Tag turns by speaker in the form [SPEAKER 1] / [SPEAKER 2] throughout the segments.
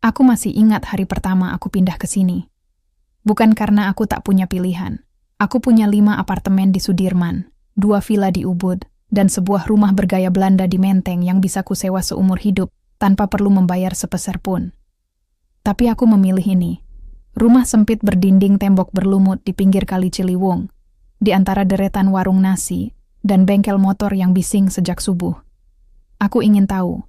[SPEAKER 1] Aku masih ingat hari pertama aku pindah ke sini. Bukan karena aku tak punya pilihan. Aku punya 5 apartemen di Sudirman, 2 villa di Ubud, dan sebuah rumah bergaya Belanda di Menteng yang bisa kusewa seumur hidup tanpa perlu membayar sepeser pun. Tapi aku memilih ini. Rumah sempit berdinding tembok berlumut di pinggir Kali Ciliwung, di antara deretan warung nasi dan bengkel motor yang bising sejak subuh. Aku ingin tahu,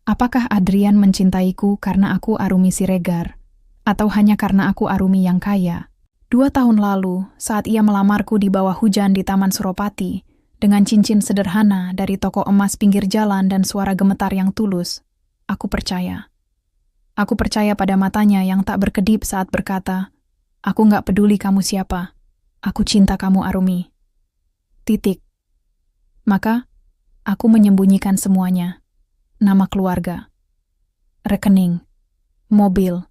[SPEAKER 1] apakah Adrian mencintaiku karena aku Arumi Siregar, atau hanya karena aku Arumi yang kaya? 2 tahun lalu, saat ia melamarku di bawah hujan di Taman Suropati, dengan cincin sederhana dari toko emas pinggir jalan dan suara gemetar yang tulus, aku percaya. Aku percaya pada matanya yang tak berkedip saat berkata, "Aku gak peduli kamu siapa. Aku cinta kamu, Arumi." Titik. Maka, aku menyembunyikan semuanya. Nama keluarga, rekening, mobil,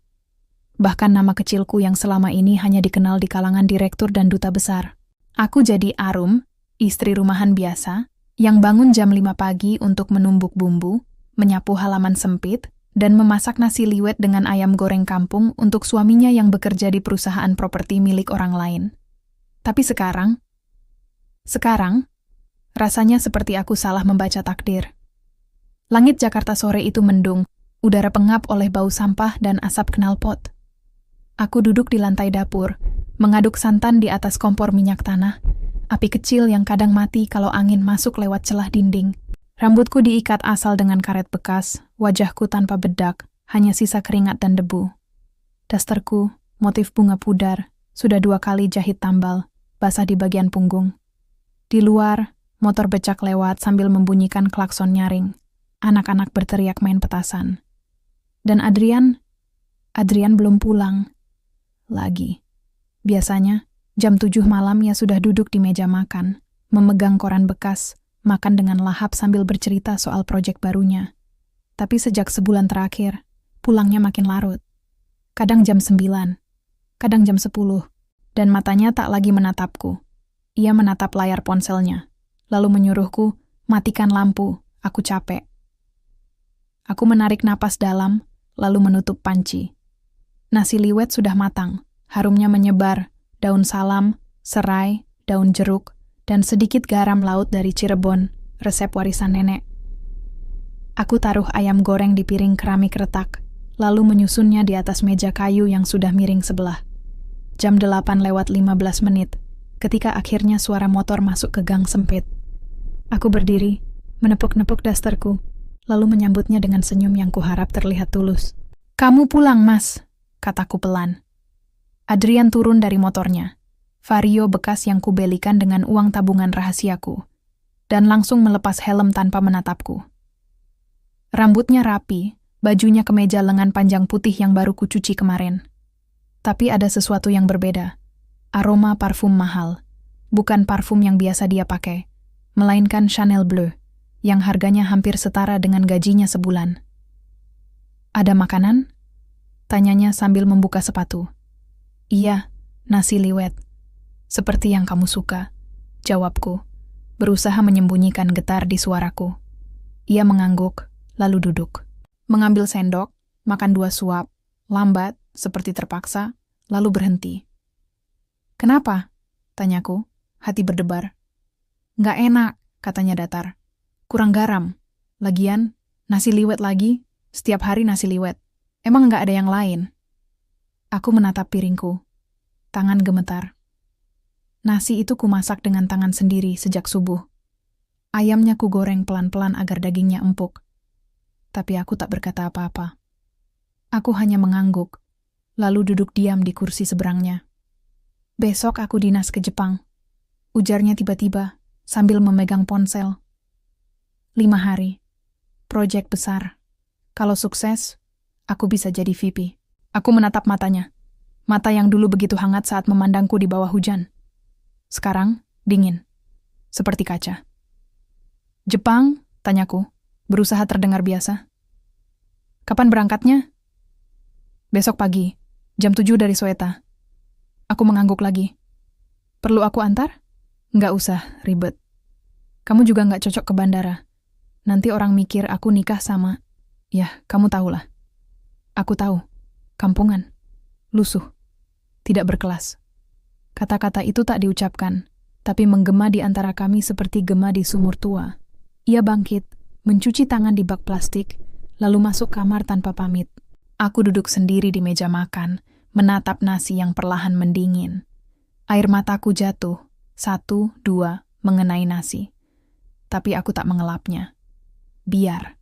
[SPEAKER 1] bahkan nama kecilku yang selama ini hanya dikenal di kalangan direktur dan duta besar. Aku jadi Arum, istri rumahan biasa, yang bangun jam 5 pagi untuk menumbuk bumbu, menyapu halaman sempit, dan memasak nasi liwet dengan ayam goreng kampung untuk suaminya yang bekerja di perusahaan properti milik orang lain. Tapi sekarang, rasanya seperti aku salah membaca takdir. Langit Jakarta sore itu mendung, udara pengap oleh bau sampah dan asap knalpot. Aku duduk di lantai dapur, mengaduk santan di atas kompor minyak tanah, api kecil yang kadang mati kalau angin masuk lewat celah dinding. Rambutku diikat asal dengan karet bekas, wajahku tanpa bedak, hanya sisa keringat dan debu. Dasterku, motif bunga pudar, sudah 2 kali jahit tambal, basah di bagian punggung. Di luar, motor becak lewat sambil membunyikan klakson nyaring. Anak-anak berteriak main petasan. Dan Adrian belum pulang. Lagi. Biasanya, jam 7 malam ia sudah duduk di meja makan, memegang koran bekas, makan dengan lahap sambil bercerita soal proyek barunya. Tapi sejak sebulan terakhir, pulangnya makin larut. Kadang jam 9, kadang jam 10, dan matanya tak lagi menatapku. Ia menatap layar ponselnya, lalu menyuruhku, "Matikan lampu, aku capek." Aku menarik napas dalam, lalu menutup panci. Nasi liwet sudah matang, harumnya menyebar, daun salam, serai, daun jeruk, dan sedikit garam laut dari Cirebon, resep warisan nenek. Aku taruh ayam goreng di piring keramik retak, lalu menyusunnya di atas meja kayu yang sudah miring sebelah. Jam 8:15, ketika akhirnya suara motor masuk ke gang sempit. Aku berdiri, menepuk-nepuk dasterku, lalu menyambutnya dengan senyum yang kuharap terlihat tulus. "Kamu pulang, Mas," kataku pelan. Adrian turun dari motornya. Vario bekas yang kubelikan dengan uang tabungan rahasiaku, dan langsung melepas helm tanpa menatapku. Rambutnya rapi, bajunya kemeja lengan panjang putih yang baru kucuci kemarin. Tapi ada sesuatu yang berbeda. Aroma parfum mahal. Bukan parfum yang biasa dia pakai, melainkan Chanel Bleu, yang harganya hampir setara dengan gajinya sebulan. "Ada makanan?" tanyanya sambil membuka sepatu. "Iya, nasi liwet. Seperti yang kamu suka," jawabku, berusaha menyembunyikan getar di suaraku. Ia mengangguk, lalu duduk. Mengambil sendok, makan 2 suap, lambat, seperti terpaksa, lalu berhenti. "Kenapa?" tanyaku, hati berdebar. "Nggak enak," katanya datar. "Kurang garam. Lagian, nasi liwet lagi, setiap hari nasi liwet. Emang nggak ada yang lain?" Aku menatap piringku. Tangan gemetar. Nasi itu kumasak dengan tangan sendiri sejak subuh. Ayamnya kugoreng pelan-pelan agar dagingnya empuk. Tapi aku tak berkata apa-apa. Aku hanya mengangguk, lalu duduk diam di kursi seberangnya. "Besok aku dinas ke Jepang," ujarnya tiba-tiba sambil memegang ponsel. 5 hari. Proyek besar. Kalau sukses, aku bisa jadi VP. Aku menatap matanya. Mata yang dulu begitu hangat saat memandangku di bawah hujan. Sekarang, dingin. Seperti kaca. "Jepang?" tanyaku, berusaha terdengar biasa. "Kapan berangkatnya?" "Besok pagi, jam 7 dari Soeta." Aku mengangguk lagi. "Perlu aku antar?" "Nggak usah, ribet. Kamu juga nggak cocok ke bandara. Nanti orang mikir aku nikah sama... Ya, kamu tahulah." Aku tahu. Kampungan. Lusuh. Tidak berkelas. Kata-kata itu tak diucapkan, tapi menggema di antara kami seperti gema di sumur tua. Ia bangkit, mencuci tangan di bak plastik, lalu masuk kamar tanpa pamit. Aku duduk sendiri di meja makan, menatap nasi yang perlahan mendingin. Air mataku jatuh, 1, 2, mengenai nasi. Tapi aku tak mengelapnya. Biar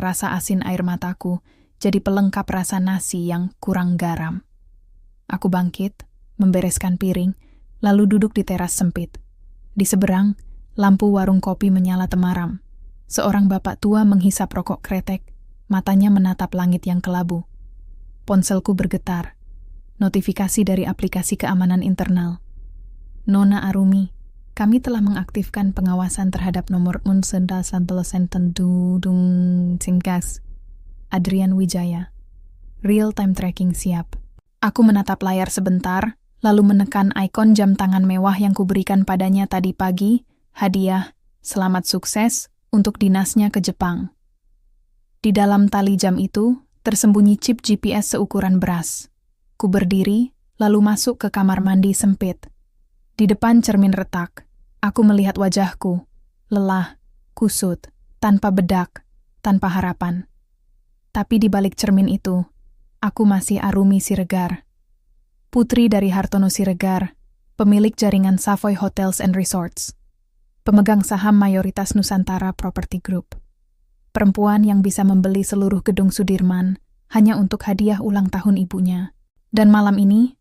[SPEAKER 1] rasa asin air mataku jadi pelengkap rasa nasi yang kurang garam. Aku bangkit, membereskan piring, lalu duduk di teras sempit. Di seberang, lampu warung kopi menyala temaram. Seorang bapak tua menghisap rokok kretek, matanya menatap langit yang kelabu. Ponselku bergetar. Notifikasi dari aplikasi keamanan internal. Nona Arumi, kami telah mengaktifkan pengawasan terhadap nomor unsenda santelesen tendudung singkas. Adrian Wijaya. Real time tracking siap. Aku menatap layar sebentar, lalu menekan ikon jam tangan mewah yang kuberikan padanya tadi pagi, hadiah, selamat sukses, untuk dinasnya ke Jepang. Di dalam tali jam itu, tersembunyi chip GPS seukuran beras. Ku berdiri, lalu masuk ke kamar mandi sempit. Di depan cermin retak, aku melihat wajahku, lelah, kusut, tanpa bedak, tanpa harapan. Tapi di balik cermin itu, aku masih Arumi Siregar. Putri dari Hartono Siregar, pemilik jaringan Savoy Hotels and Resorts. Pemegang saham mayoritas Nusantara Property Group. Perempuan yang bisa membeli seluruh gedung Sudirman hanya untuk hadiah ulang tahun ibunya. Dan malam ini,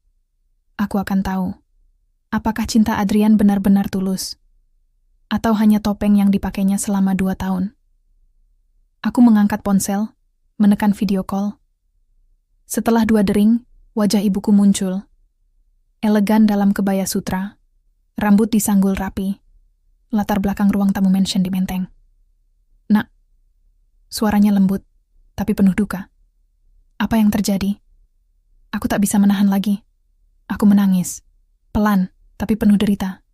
[SPEAKER 1] aku akan tahu, apakah cinta Adrian benar-benar tulus? Atau hanya topeng yang dipakainya selama 2 tahun? Aku mengangkat ponsel, menekan video call. Setelah 2 dering, wajah ibuku muncul. Elegan dalam kebaya sutra, rambut disanggul rapi, latar belakang ruang tamu mansion di Menteng. Nak, suaranya lembut, tapi penuh duka. Apa yang terjadi? Aku tak bisa menahan lagi. Aku menangis, pelan, tapi penuh derita.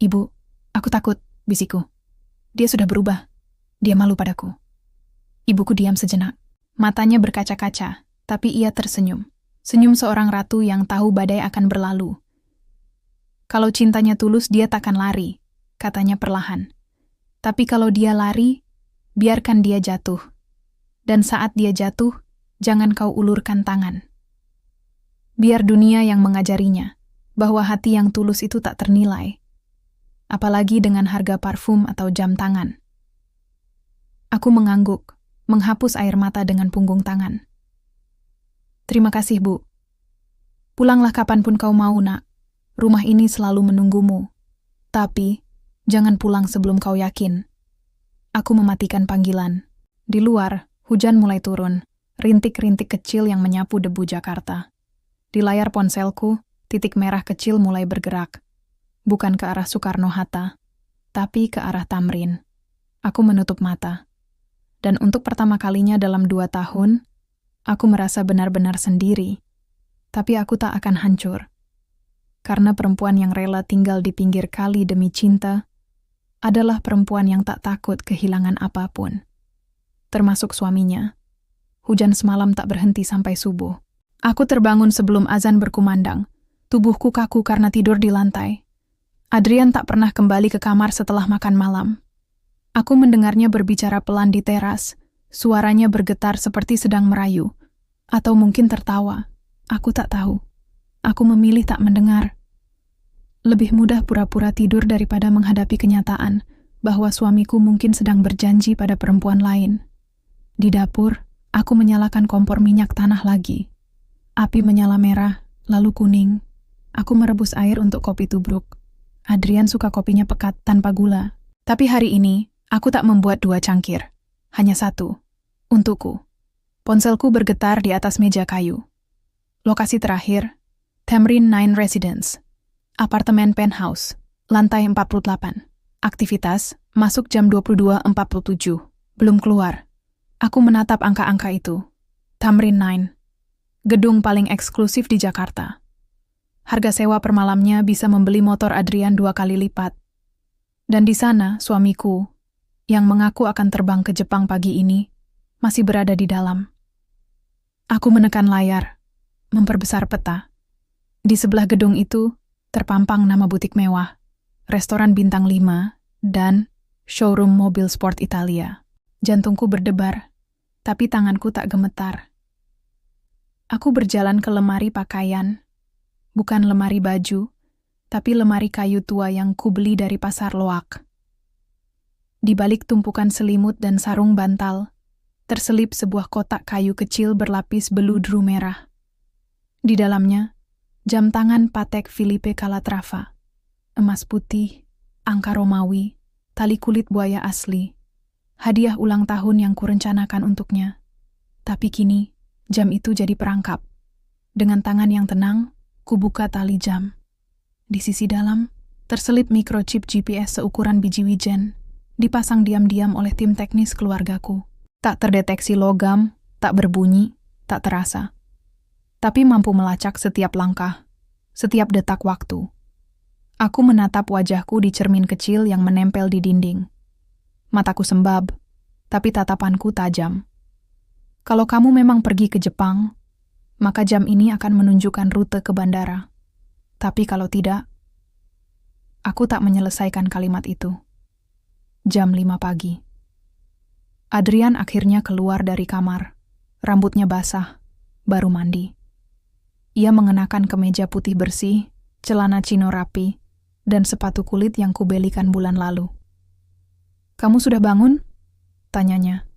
[SPEAKER 1] Ibu, aku takut, bisiku. Dia sudah berubah. Dia malu padaku. Ibuku diam sejenak. Matanya berkaca-kaca, tapi ia tersenyum. Senyum seorang ratu yang tahu badai akan berlalu. Kalau cintanya tulus, dia takkan lari, katanya perlahan. Tapi kalau dia lari, biarkan dia jatuh. Dan saat dia jatuh, jangan kau ulurkan tangan. Biar dunia yang mengajarinya, bahwa hati yang tulus itu tak ternilai. Apalagi dengan harga parfum atau jam tangan. Aku mengangguk, menghapus air mata dengan punggung tangan. Terima kasih, Bu. Pulanglah kapanpun kau mau, Nak. Rumah ini selalu menunggumu. Tapi, jangan pulang sebelum kau yakin. Aku mematikan panggilan. Di luar, hujan mulai turun, rintik-rintik kecil yang menyapu debu Jakarta. Di layar ponselku, titik merah kecil mulai bergerak. Bukan ke arah Soekarno-Hatta, tapi ke arah Tamrin. Aku menutup mata. Dan untuk pertama kalinya dalam 2 tahun, aku merasa benar-benar sendiri. Tapi aku tak akan hancur. Karena perempuan yang rela tinggal di pinggir kali demi cinta adalah perempuan yang tak takut kehilangan apapun. Termasuk suaminya. Hujan semalam tak berhenti sampai subuh. Aku terbangun sebelum azan berkumandang. Tubuhku kaku karena tidur di lantai. Adrian tak pernah kembali ke kamar setelah makan malam. Aku mendengarnya berbicara pelan di teras. Suaranya bergetar seperti sedang merayu. Atau mungkin tertawa. Aku tak tahu. Aku memilih tak mendengar. Lebih mudah pura-pura tidur daripada menghadapi kenyataan bahwa suamiku mungkin sedang berjanji pada perempuan lain. Di dapur, aku menyalakan kompor minyak tanah lagi. Api menyala merah, lalu kuning. Aku merebus air untuk kopi tubruk. Adrian suka kopinya pekat tanpa gula. Tapi hari ini, aku tak membuat 2 cangkir. Hanya 1. Untukku. Ponselku bergetar di atas meja kayu. Lokasi terakhir, Tamrin 9 Residence. Apartemen penthouse, lantai 48. Aktivitas, masuk jam 22.47. Belum keluar. Aku menatap angka-angka itu. Tamrin 9. Gedung paling eksklusif di Jakarta. Harga sewa per malamnya bisa membeli motor Adrian 2 kali lipat. Dan di sana, suamiku, yang mengaku akan terbang ke Jepang pagi ini, masih berada di dalam. Aku menekan layar, memperbesar peta. Di sebelah gedung itu, terpampang nama butik mewah, restoran bintang 5, dan showroom mobil sport Italia. Jantungku berdebar, tapi tanganku tak gemetar. Aku berjalan ke lemari pakaian, bukan lemari baju, tapi lemari kayu tua yang kubeli dari pasar loak. Di balik tumpukan selimut dan sarung bantal, terselip sebuah kotak kayu kecil berlapis beludru merah. Di dalamnya, jam tangan Patek Philippe Calatrava, emas putih, angka Romawi, tali kulit buaya asli, hadiah ulang tahun yang kurencanakan untuknya. Tapi kini, jam itu jadi perangkap. Dengan tangan yang tenang, kubuka tali jam. Di sisi dalam, terselip microchip GPS seukuran biji wijen, dipasang diam-diam oleh tim teknis keluargaku. Tak terdeteksi logam, tak berbunyi, tak terasa. Tapi mampu melacak setiap langkah, setiap detak waktu. Aku menatap wajahku di cermin kecil yang menempel di dinding. Mataku sembab, tapi tatapanku tajam. Kalau kamu memang pergi ke Jepang, maka jam ini akan menunjukkan rute ke bandara. Tapi kalau tidak, aku tak menyelesaikan kalimat itu. Jam 5 pagi. Adrian akhirnya keluar dari kamar. Rambutnya basah, baru mandi. Ia mengenakan kemeja putih bersih, celana chino rapi, dan sepatu kulit yang kubelikan bulan lalu. "Kamu sudah bangun?" tanyanya.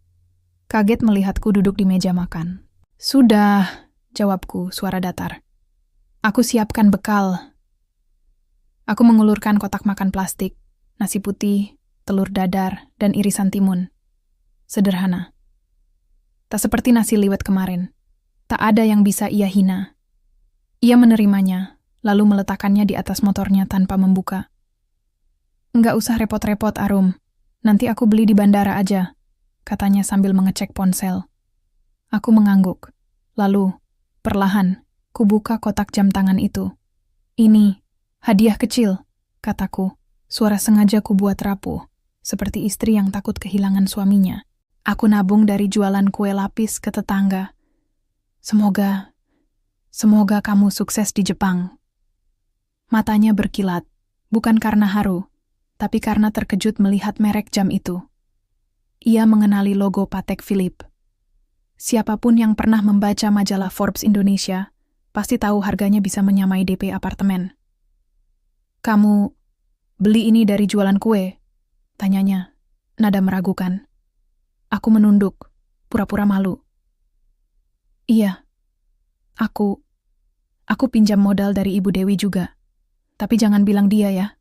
[SPEAKER 1] Kaget melihatku duduk di meja makan. "Sudah," jawabku, suara datar. "Aku siapkan bekal." Aku mengulurkan kotak makan plastik, nasi putih, telur dadar, dan irisan timun. Sederhana. Tak seperti nasi liwet kemarin. Tak ada yang bisa ia hina. Ia menerimanya, lalu meletakkannya di atas motornya tanpa membuka. "Enggak usah repot-repot, Arum. Nanti aku beli di bandara aja," katanya sambil mengecek ponsel. Aku mengangguk. Lalu, perlahan, kubuka kotak jam tangan itu. "Ini, hadiah kecil," kataku. Suara sengaja kubuat rapuh, seperti istri yang takut kehilangan suaminya. "Aku nabung dari jualan kue lapis ke tetangga. Semoga kamu sukses di Jepang." Matanya berkilat, bukan karena haru, tapi karena terkejut melihat merek jam itu. Ia mengenali logo Patek Philippe. Siapapun yang pernah membaca majalah Forbes Indonesia, pasti tahu harganya bisa menyamai DP apartemen. "Kamu beli ini dari jualan kue?" tanyanya, nada meragukan. Aku menunduk, pura-pura malu. "Iya, aku pinjam modal dari Ibu Dewi juga. Tapi jangan bilang dia ya.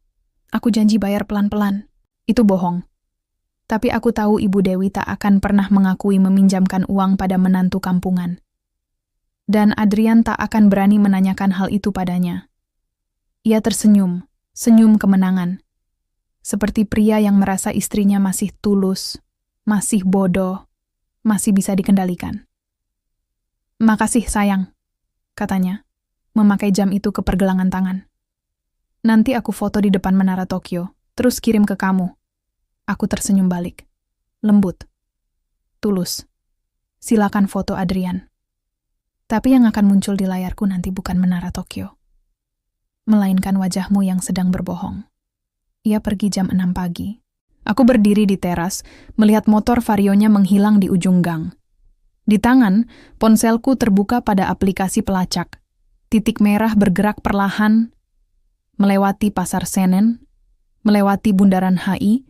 [SPEAKER 1] Aku janji bayar pelan-pelan." Itu bohong. Tapi aku tahu Ibu Dewi tak akan pernah mengakui meminjamkan uang pada menantu kampungan. Dan Adrian tak akan berani menanyakan hal itu padanya. Ia tersenyum, senyum kemenangan. Seperti pria yang merasa istrinya masih tulus, masih bodoh, masih bisa dikendalikan. "Makasih sayang," katanya, memakai jam itu ke pergelangan tangan. "Nanti aku foto di depan Menara Tokyo, terus kirim ke kamu." Aku tersenyum balik. Lembut. Tulus. "Silakan foto Adrian." Tapi yang akan muncul di layarku nanti bukan Menara Tokyo, melainkan wajahmu yang sedang berbohong. Ia pergi jam 6 pagi. Aku berdiri di teras, melihat motor Varionya menghilang di ujung gang. Di tangan, ponselku terbuka pada aplikasi pelacak. Titik merah bergerak perlahan, melewati Pasar Senen, melewati Bundaran HI,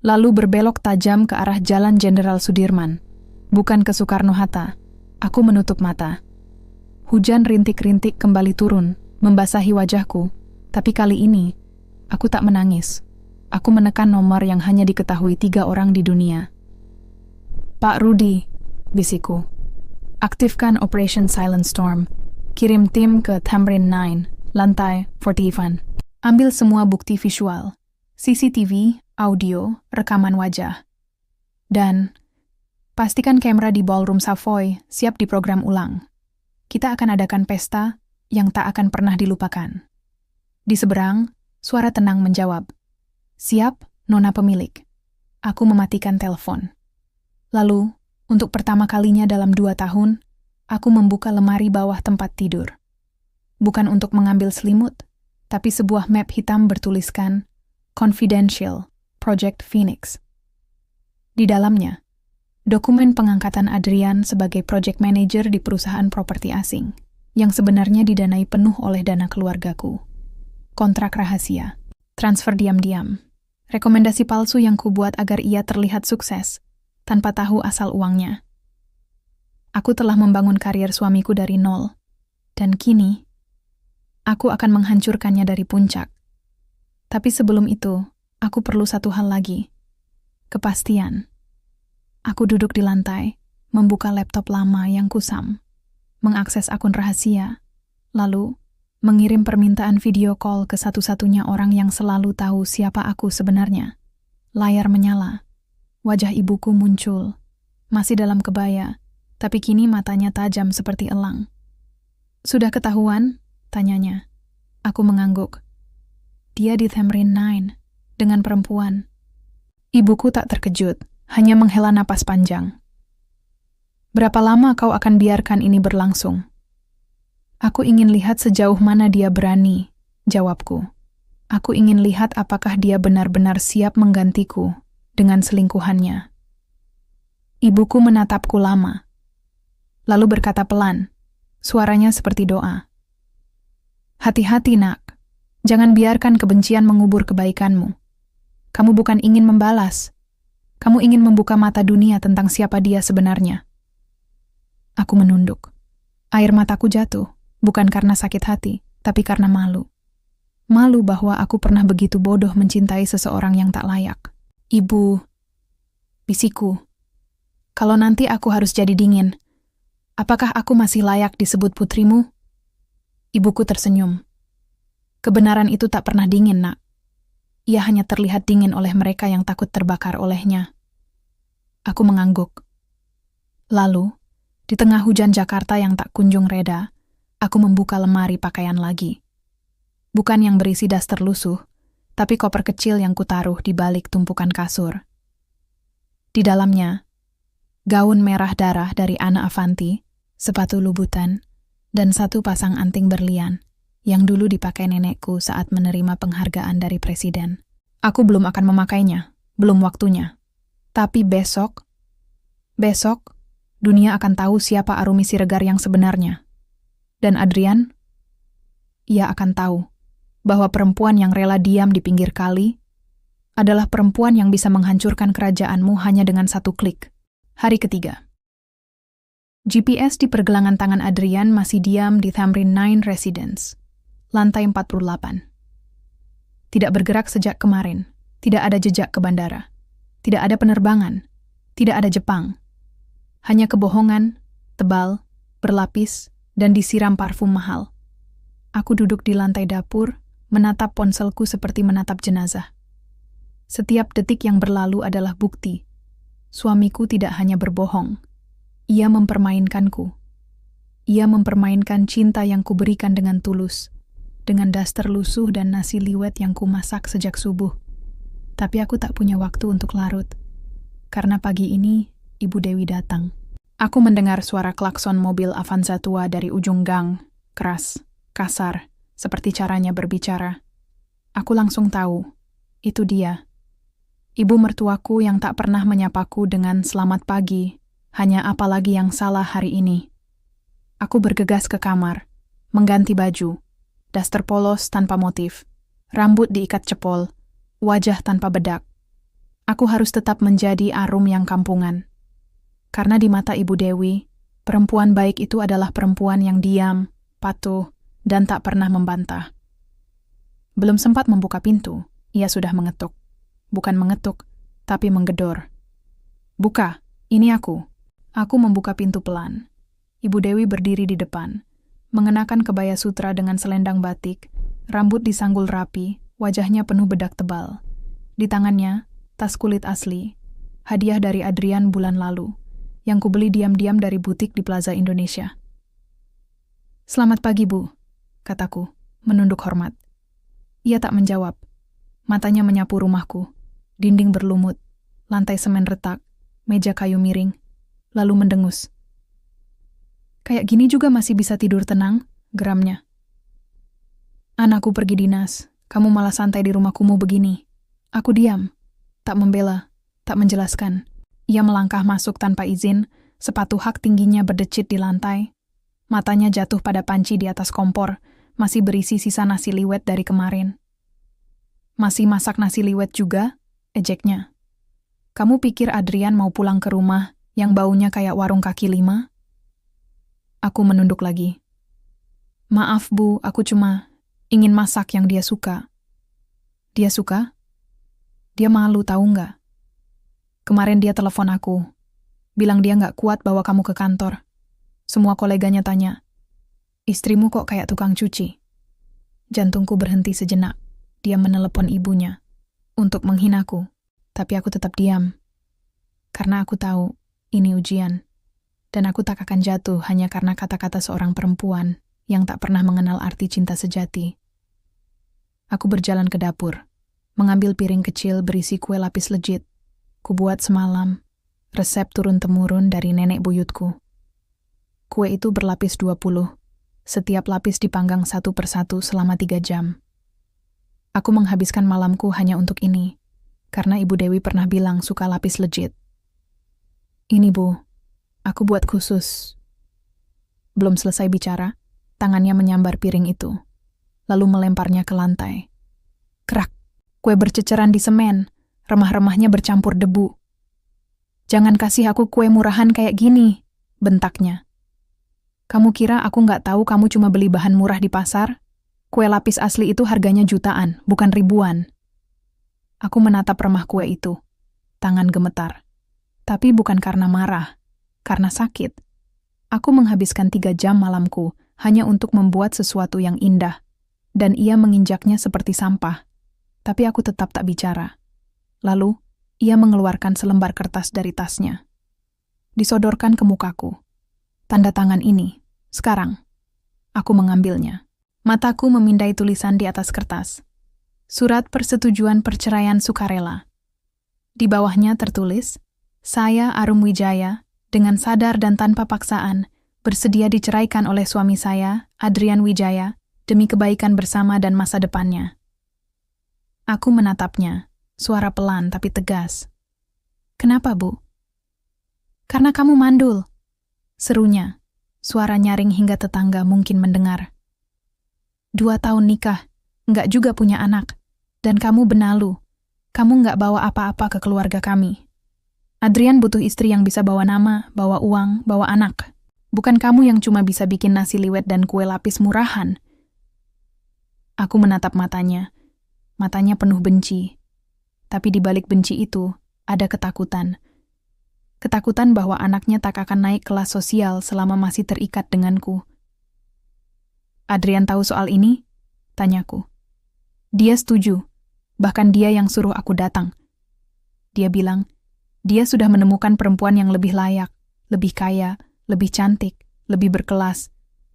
[SPEAKER 1] lalu berbelok tajam ke arah Jalan Jenderal Sudirman, bukan ke Soekarno-Hatta. Aku menutup mata. Hujan rintik-rintik kembali turun, membasahi wajahku, tapi kali ini, aku tak menangis. Aku menekan nomor yang hanya diketahui 3 orang di dunia. "Pak Rudi," bisikku. "Aktifkan Operation Silent Storm. Kirim tim ke Tamrin 9, lantai 41. Ambil semua bukti visual, CCTV, audio, rekaman wajah. Dan pastikan kamera di Ballroom Savoy siap diprogram ulang. Kita akan adakan pesta yang tak akan pernah dilupakan." Di seberang, suara tenang menjawab, "Siap, Nona pemilik." Aku mematikan telepon. Lalu, untuk pertama kalinya dalam 2 tahun, Aku membuka lemari bawah tempat tidur. Bukan untuk mengambil selimut, tapi sebuah map hitam bertuliskan Confidential, Project Phoenix. Di dalamnya, dokumen pengangkatan Adrian sebagai project manager di perusahaan properti asing, yang sebenarnya didanai penuh oleh dana keluargaku. Kontrak rahasia, transfer diam-diam, rekomendasi palsu yang kubuat agar ia terlihat sukses, tanpa tahu asal uangnya. Aku telah membangun karier suamiku dari nol, dan kini, aku akan menghancurkannya dari puncak. Tapi sebelum itu, aku perlu satu hal lagi. Kepastian. Aku duduk di lantai, membuka laptop lama yang kusam, mengakses akun rahasia, lalu mengirim permintaan video call ke satu-satunya orang yang selalu tahu siapa aku sebenarnya. Layar menyala. Wajah ibuku muncul. Masih dalam kebaya, tapi kini matanya tajam seperti elang. "Sudah ketahuan?" tanyanya. Aku mengangguk. Dia di Tamrin 9, dengan perempuan. Ibuku tak terkejut, hanya menghela napas panjang. "Berapa lama kau akan biarkan ini berlangsung?" "Aku ingin lihat sejauh mana dia berani," jawabku. "Aku ingin lihat apakah dia benar-benar siap menggantiku dengan selingkuhannya." Ibuku menatapku lama, lalu berkata pelan, suaranya seperti doa. "Hati-hati, nak. Jangan biarkan kebencian mengubur kebaikanmu. Kamu bukan ingin membalas. Kamu ingin membuka mata dunia tentang siapa dia sebenarnya." Aku menunduk. Air mataku jatuh, bukan karena sakit hati, tapi karena malu. Malu bahwa aku pernah begitu bodoh mencintai seseorang yang tak layak. "Ibu," bisiku, "kalau nanti aku harus jadi dingin, apakah aku masih layak disebut putrimu?" Ibuku tersenyum. "Kebenaran itu tak pernah dingin, nak. Ia hanya terlihat dingin oleh mereka yang takut terbakar olehnya." Aku mengangguk. Lalu, di tengah hujan Jakarta yang tak kunjung reda, aku membuka lemari pakaian lagi. Bukan yang berisi daster lusuh, tapi koper kecil yang kutaruh di balik tumpukan kasur. Di dalamnya, gaun merah darah dari Anna Avanti, sepatu lubutan, dan satu pasang anting berlian yang dulu dipakai nenekku saat menerima penghargaan dari presiden. Aku belum akan memakainya, belum waktunya. Tapi besok, dunia akan tahu siapa Arumi Siregar yang sebenarnya. Dan Adrian, ia akan tahu bahwa perempuan yang rela diam di pinggir kali adalah perempuan yang bisa menghancurkan kerajaanmu hanya dengan satu klik. Hari ketiga. GPS di pergelangan tangan Adrian masih diam di Tamrin 9 Residence, lantai 48. Tidak bergerak sejak kemarin, tidak ada jejak ke bandara, tidak ada penerbangan, tidak ada Jepang. Hanya kebohongan, tebal, berlapis, dan disiram parfum mahal. Aku duduk di lantai dapur, menatap ponselku seperti menatap jenazah. Setiap detik yang berlalu adalah bukti. Suamiku tidak hanya berbohong. Ia mempermainkanku. Ia mempermainkan cinta yang kuberikan dengan tulus, dengan daster lusuh dan nasi liwet yang kumasak sejak subuh. Tapi aku tak punya waktu untuk larut. Karena pagi ini, Ibu Dewi datang. Aku mendengar suara klakson mobil Avanza tua dari ujung gang, keras, kasar, seperti caranya berbicara. Aku langsung tahu, itu dia. Ibu mertuaku yang tak pernah menyapaku dengan selamat pagi, hanya apalagi yang salah hari ini. Aku bergegas ke kamar, mengganti baju, daster polos tanpa motif, rambut diikat cepol, wajah tanpa bedak. Aku harus tetap menjadi Arum yang kampungan. Karena di mata Ibu Dewi, perempuan baik itu adalah perempuan yang diam, patuh, dan tak pernah membantah. Belum sempat membuka pintu, ia sudah mengetuk. Bukan mengetuk, tapi menggedor. "Buka, ini aku." Aku membuka pintu pelan. Ibu Dewi berdiri di depan, mengenakan kebaya sutra dengan selendang batik, rambut disanggul rapi, wajahnya penuh bedak tebal. Di tangannya, tas kulit asli, hadiah dari Adrian bulan lalu, yang kubeli diam-diam dari butik di Plaza Indonesia. "Selamat pagi, Bu," kataku, menunduk hormat. Ia tak menjawab. Matanya menyapu rumahku. Dinding berlumut, lantai semen retak, meja kayu miring, lalu mendengus. Kayak gini juga masih bisa tidur tenang, geramnya. Anakku pergi dinas, kamu malah santai di rumah kumuh begini. Aku diam, tak membela, tak menjelaskan. Ia melangkah masuk tanpa izin, sepatu hak tingginya berdecit di lantai. Matanya jatuh pada panci di atas kompor, masih berisi sisa nasi liwet dari kemarin. Masih masak nasi liwet juga? Ejeknya. Kamu pikir Adrian mau pulang ke rumah yang baunya kayak warung kaki lima? Aku menunduk lagi. Maaf Bu, aku cuma ingin masak yang dia suka. Dia suka? Dia malu tahu nggak? Kemarin dia telepon aku. Bilang dia nggak kuat bawa kamu ke kantor. Semua koleganya tanya, istrimu kok kayak tukang cuci? Jantungku berhenti sejenak. Dia menelepon ibunya untuk menghinaku, tapi aku tetap diam. Karena aku tahu ini ujian. Dan aku tak akan jatuh hanya karena kata-kata seorang perempuan yang tak pernah mengenal arti cinta sejati. Aku berjalan ke dapur, mengambil piring kecil berisi kue lapis legit. Kubuat semalam, resep turun-temurun dari nenek buyutku. Kue itu berlapis 20, setiap lapis dipanggang satu persatu selama 3 jam. Aku menghabiskan malamku hanya untuk ini, karena Ibu Dewi pernah bilang suka lapis legit. Ini Bu, aku buat khusus. Belum selesai bicara, tangannya menyambar piring itu, lalu melemparnya ke lantai. Kerak, kue berceceran di semen, remah-remahnya bercampur debu. Jangan kasih aku kue murahan kayak gini, bentaknya. Kamu kira aku nggak tahu kamu cuma beli bahan murah di pasar? Kue lapis asli itu harganya jutaan, bukan ribuan. Aku menatap remah kue itu, tangan gemetar. Tapi bukan karena marah, karena sakit. Aku menghabiskan 3 jam malamku hanya untuk membuat sesuatu yang indah, dan ia menginjaknya seperti sampah. Tapi aku tetap tak bicara. Lalu, ia mengeluarkan selembar kertas dari tasnya. Disodorkan ke mukaku. Tanda tangan ini, sekarang. Aku mengambilnya. Mataku memindai tulisan di atas kertas. Surat persetujuan perceraian sukarela. Di bawahnya tertulis, saya Arum Wijaya, dengan sadar dan tanpa paksaan, bersedia diceraikan oleh suami saya, Adrian Wijaya, demi kebaikan bersama dan masa depannya. Aku menatapnya, suara pelan tapi tegas. Kenapa, Bu? Karena kamu mandul. Serunya, suara nyaring hingga tetangga mungkin mendengar. 2 tahun nikah, nggak juga punya anak, dan kamu benalu. Kamu nggak bawa apa-apa ke keluarga kami. Adrian butuh istri yang bisa bawa nama, bawa uang, bawa anak. Bukan kamu yang cuma bisa bikin nasi liwet dan kue lapis murahan. Aku menatap matanya. Matanya penuh benci. Tapi di balik benci itu, ada ketakutan. Ketakutan bahwa anaknya tak akan naik kelas sosial selama masih terikat denganku. Adrian tahu soal ini? Tanyaku. Dia setuju. Bahkan dia yang suruh aku datang. Dia bilang, dia sudah menemukan perempuan yang lebih layak, lebih kaya, lebih cantik, lebih berkelas.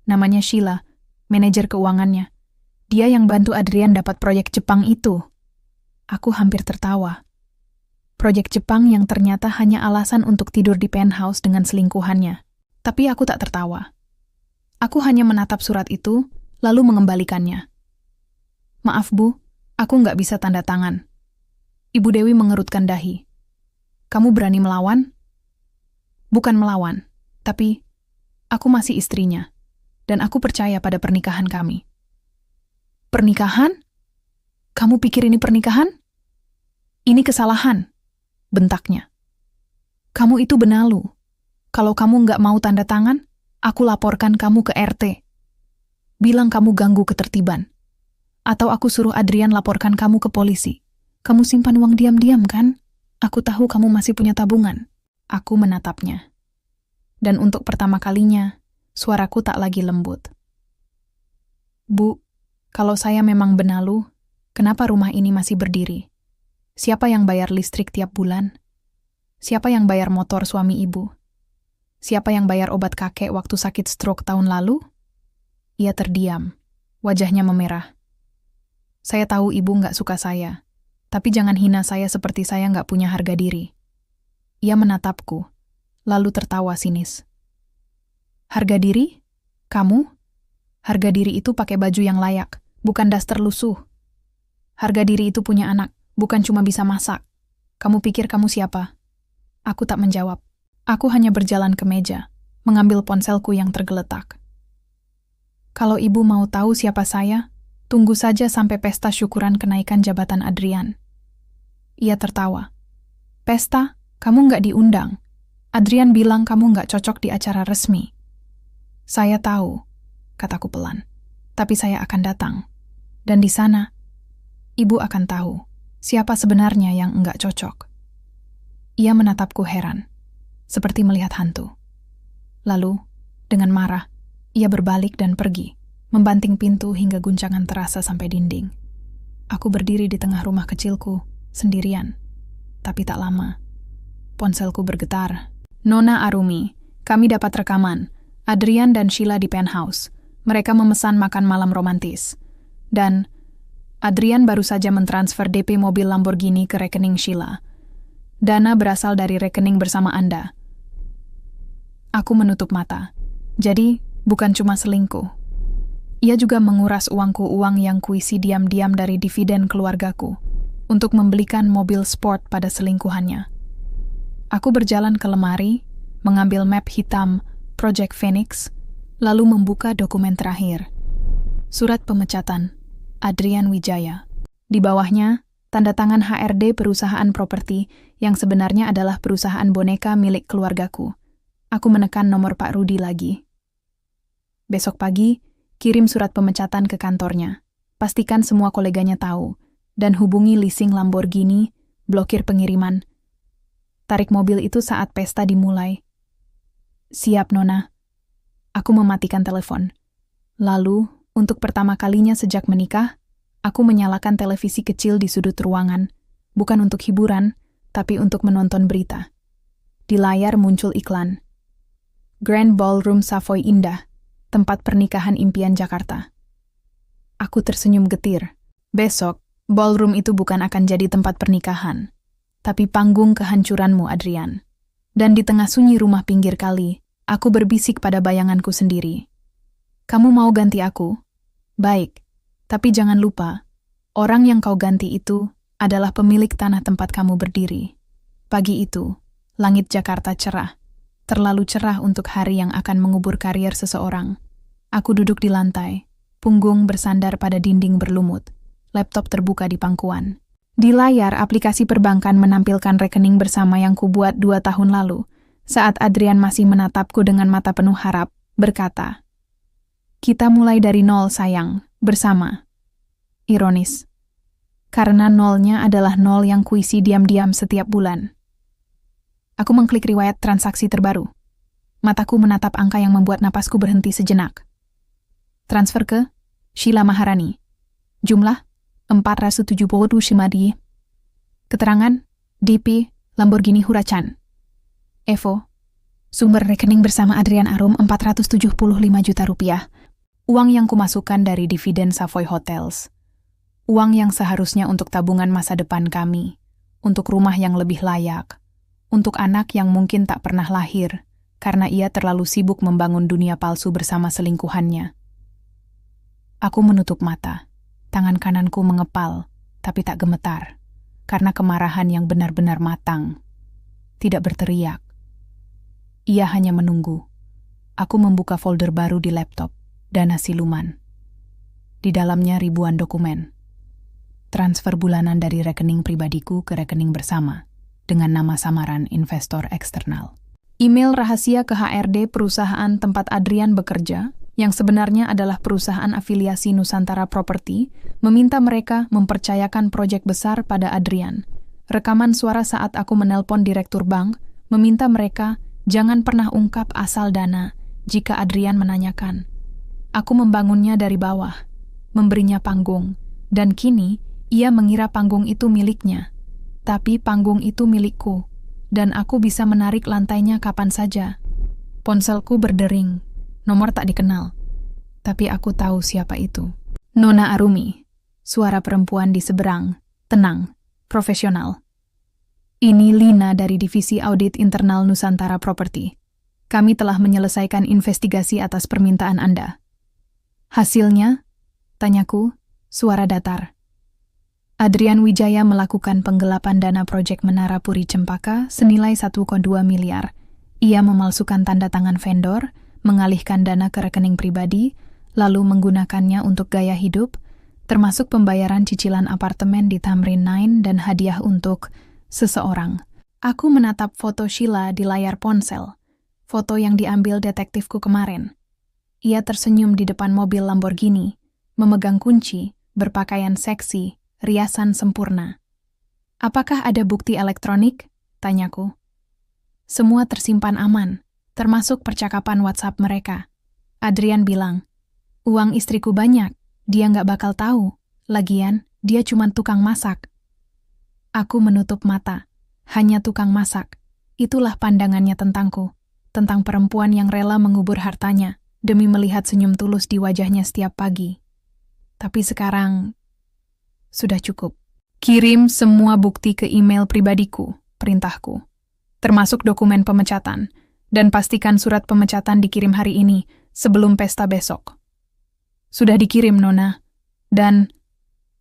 [SPEAKER 1] Namanya Sheila, manajer keuangannya. Dia yang bantu Adrian dapat proyek Jepang itu. Aku hampir tertawa. Proyek Jepang yang ternyata hanya alasan untuk tidur di penthouse dengan selingkuhannya. Tapi aku tak tertawa. Aku hanya menatap surat itu, lalu mengembalikannya. Maaf Bu, aku nggak bisa tanda tangan. Ibu Dewi mengerutkan dahi. Kamu berani melawan? Bukan melawan, tapi aku masih istrinya, dan aku percaya pada pernikahan kami. Pernikahan? Kamu pikir ini pernikahan? Ini kesalahan, bentaknya. Kamu itu benalu. Kalau kamu nggak mau tanda tangan, aku laporkan kamu ke RT. Bilang kamu ganggu ketertiban. Atau aku suruh Adrian laporkan kamu ke polisi. Kamu simpan uang diam-diam kan? Aku tahu kamu masih punya tabungan. Aku menatapnya. Dan untuk pertama kalinya, suaraku tak lagi lembut. Bu, kalau saya memang benalu, kenapa rumah ini masih berdiri? Siapa yang bayar listrik tiap bulan? Siapa yang bayar motor suami ibu? Siapa yang bayar obat kakek waktu sakit stroke tahun lalu? Ia terdiam. Wajahnya memerah. Saya tahu ibu nggak suka saya, tapi jangan hina saya seperti saya nggak punya harga diri. Ia menatapku, lalu tertawa sinis. Harga diri? Kamu? Harga diri itu pakai baju yang layak, bukan daster lusuh. Harga diri itu punya anak, bukan cuma bisa masak. Kamu pikir kamu siapa? Aku tak menjawab. Aku hanya berjalan ke meja, mengambil ponselku yang tergeletak. Kalau ibu mau tahu siapa saya, tunggu saja sampai pesta syukuran kenaikan jabatan Adrian. Ia tertawa. Pesta? Kamu nggak diundang. Adrian bilang kamu nggak cocok di acara resmi. Saya tahu, kataku pelan. Tapi saya akan datang. Dan di sana, ibu akan tahu siapa sebenarnya yang nggak cocok. Ia menatapku heran, seperti melihat hantu. Lalu, dengan marah, ia berbalik dan pergi, membanting pintu hingga guncangan terasa sampai dinding. Aku berdiri di tengah rumah kecilku, sendirian. Tapi tak lama, ponselku bergetar. Nona Arumi, kami dapat rekaman. Adrian dan Sheila di penthouse. Mereka memesan makan malam romantis. Dan Adrian baru saja mentransfer DP mobil Lamborghini ke rekening Sheila. Dana berasal dari rekening bersama Anda. Aku menutup mata. Jadi, bukan cuma selingkuh. Ia juga menguras uang yang kuisi diam-diam dari dividen keluargaku untuk membelikan mobil sport pada selingkuhannya. Aku berjalan ke lemari, mengambil map hitam Project Phoenix, lalu membuka dokumen terakhir. Surat pemecatan, Adrian Wijaya. Di bawahnya, tanda tangan HRD perusahaan properti yang sebenarnya adalah perusahaan boneka milik keluargaku. Aku menekan nomor Pak Rudi lagi. Besok pagi, kirim surat pemecatan ke kantornya. Pastikan semua koleganya tahu. Dan hubungi leasing Lamborghini, blokir pengiriman. Tarik mobil itu saat pesta dimulai. Siap, Nona. Aku mematikan telepon. Lalu, untuk pertama kalinya sejak menikah, aku menyalakan televisi kecil di sudut ruangan. Bukan untuk hiburan, tapi untuk menonton berita. Di layar muncul iklan. Grand Ballroom Savoy Indah, tempat pernikahan impian Jakarta. Aku tersenyum getir. Besok, ballroom itu bukan akan jadi tempat pernikahan, tapi panggung kehancuranmu, Adrian. Dan di tengah sunyi rumah pinggir kali, aku berbisik pada bayanganku sendiri. Kamu mau ganti aku? Baik, tapi jangan lupa, orang yang kau ganti itu adalah pemilik tanah tempat kamu berdiri. Pagi itu, langit Jakarta cerah. Terlalu cerah untuk hari yang akan mengubur karier seseorang. Aku duduk di lantai, punggung bersandar pada dinding berlumut. Laptop terbuka di pangkuan. Di layar, aplikasi perbankan menampilkan rekening bersama yang kubuat 2 tahun lalu, saat Adrian masih menatapku dengan mata penuh harap, berkata, "Kita mulai dari nol, sayang, bersama." Ironis. Karena nolnya adalah nol yang kuisi diam-diam setiap bulan. Aku mengklik riwayat transaksi terbaru. Mataku menatap angka yang membuat napasku berhenti sejenak. Transfer ke Sheila Maharani. Jumlah 470 Keterangan DP Lamborghini Huracan. Evo. Sumber rekening bersama Adrian Arum 475 juta rupiah. Uang yang kumasukkan dari dividen Savoy Hotels. Uang yang seharusnya untuk tabungan masa depan kami. Untuk rumah yang lebih layak. Untuk anak yang mungkin tak pernah lahir, karena ia terlalu sibuk membangun dunia palsu bersama selingkuhannya. Aku menutup mata. Tangan kananku mengepal, tapi tak gemetar, karena kemarahan yang benar-benar matang. Tidak berteriak. Ia hanya menunggu. Aku membuka folder baru di laptop, dana siluman. Di dalamnya ribuan dokumen. Transfer bulanan dari rekening pribadiku ke rekening bersama, dengan nama samaran investor eksternal. Email rahasia ke HRD perusahaan tempat Adrian bekerja, yang sebenarnya adalah perusahaan afiliasi Nusantara Property, meminta mereka mempercayakan proyek besar pada Adrian. Rekaman suara saat aku menelpon direktur bank, meminta mereka jangan pernah ungkap asal dana jika Adrian menanyakan. Aku membangunnya dari bawah, memberinya panggung, dan kini ia mengira panggung itu miliknya. Tapi panggung itu milikku, dan aku bisa menarik lantainya kapan saja. Ponselku berdering, nomor tak dikenal. Tapi aku tahu siapa itu. Nona Arumi, suara perempuan di seberang, tenang, profesional. Ini Lina dari Divisi Audit Internal Nusantara Property. Kami telah menyelesaikan investigasi atas permintaan Anda. Hasilnya? Tanyaku, suara datar. Adrian Wijaya melakukan penggelapan dana proyek Menara Puri Cempaka senilai 1,2 miliar. Ia memalsukan tanda tangan vendor, mengalihkan dana ke rekening pribadi, lalu menggunakannya untuk gaya hidup, termasuk pembayaran cicilan apartemen di Tamrin 9 dan hadiah untuk seseorang. Aku menatap foto Sheila di layar ponsel, foto yang diambil detektifku kemarin. Ia tersenyum di depan mobil Lamborghini, memegang kunci, berpakaian seksi, riasan sempurna. Apakah ada bukti elektronik? Tanyaku. Semua tersimpan aman, termasuk percakapan WhatsApp mereka. Adrian bilang, uang istriku banyak, dia nggak bakal tahu. Lagian, dia cuma tukang masak. Aku menutup mata. Hanya tukang masak. Itulah pandangannya tentangku. Tentang perempuan yang rela mengubur hartanya demi melihat senyum tulus di wajahnya setiap pagi. Tapi sekarang, sudah cukup. Kirim semua bukti ke email pribadiku, perintahku. Termasuk dokumen pemecatan, dan pastikan surat pemecatan dikirim hari ini, sebelum pesta besok. Sudah dikirim, Nona. Dan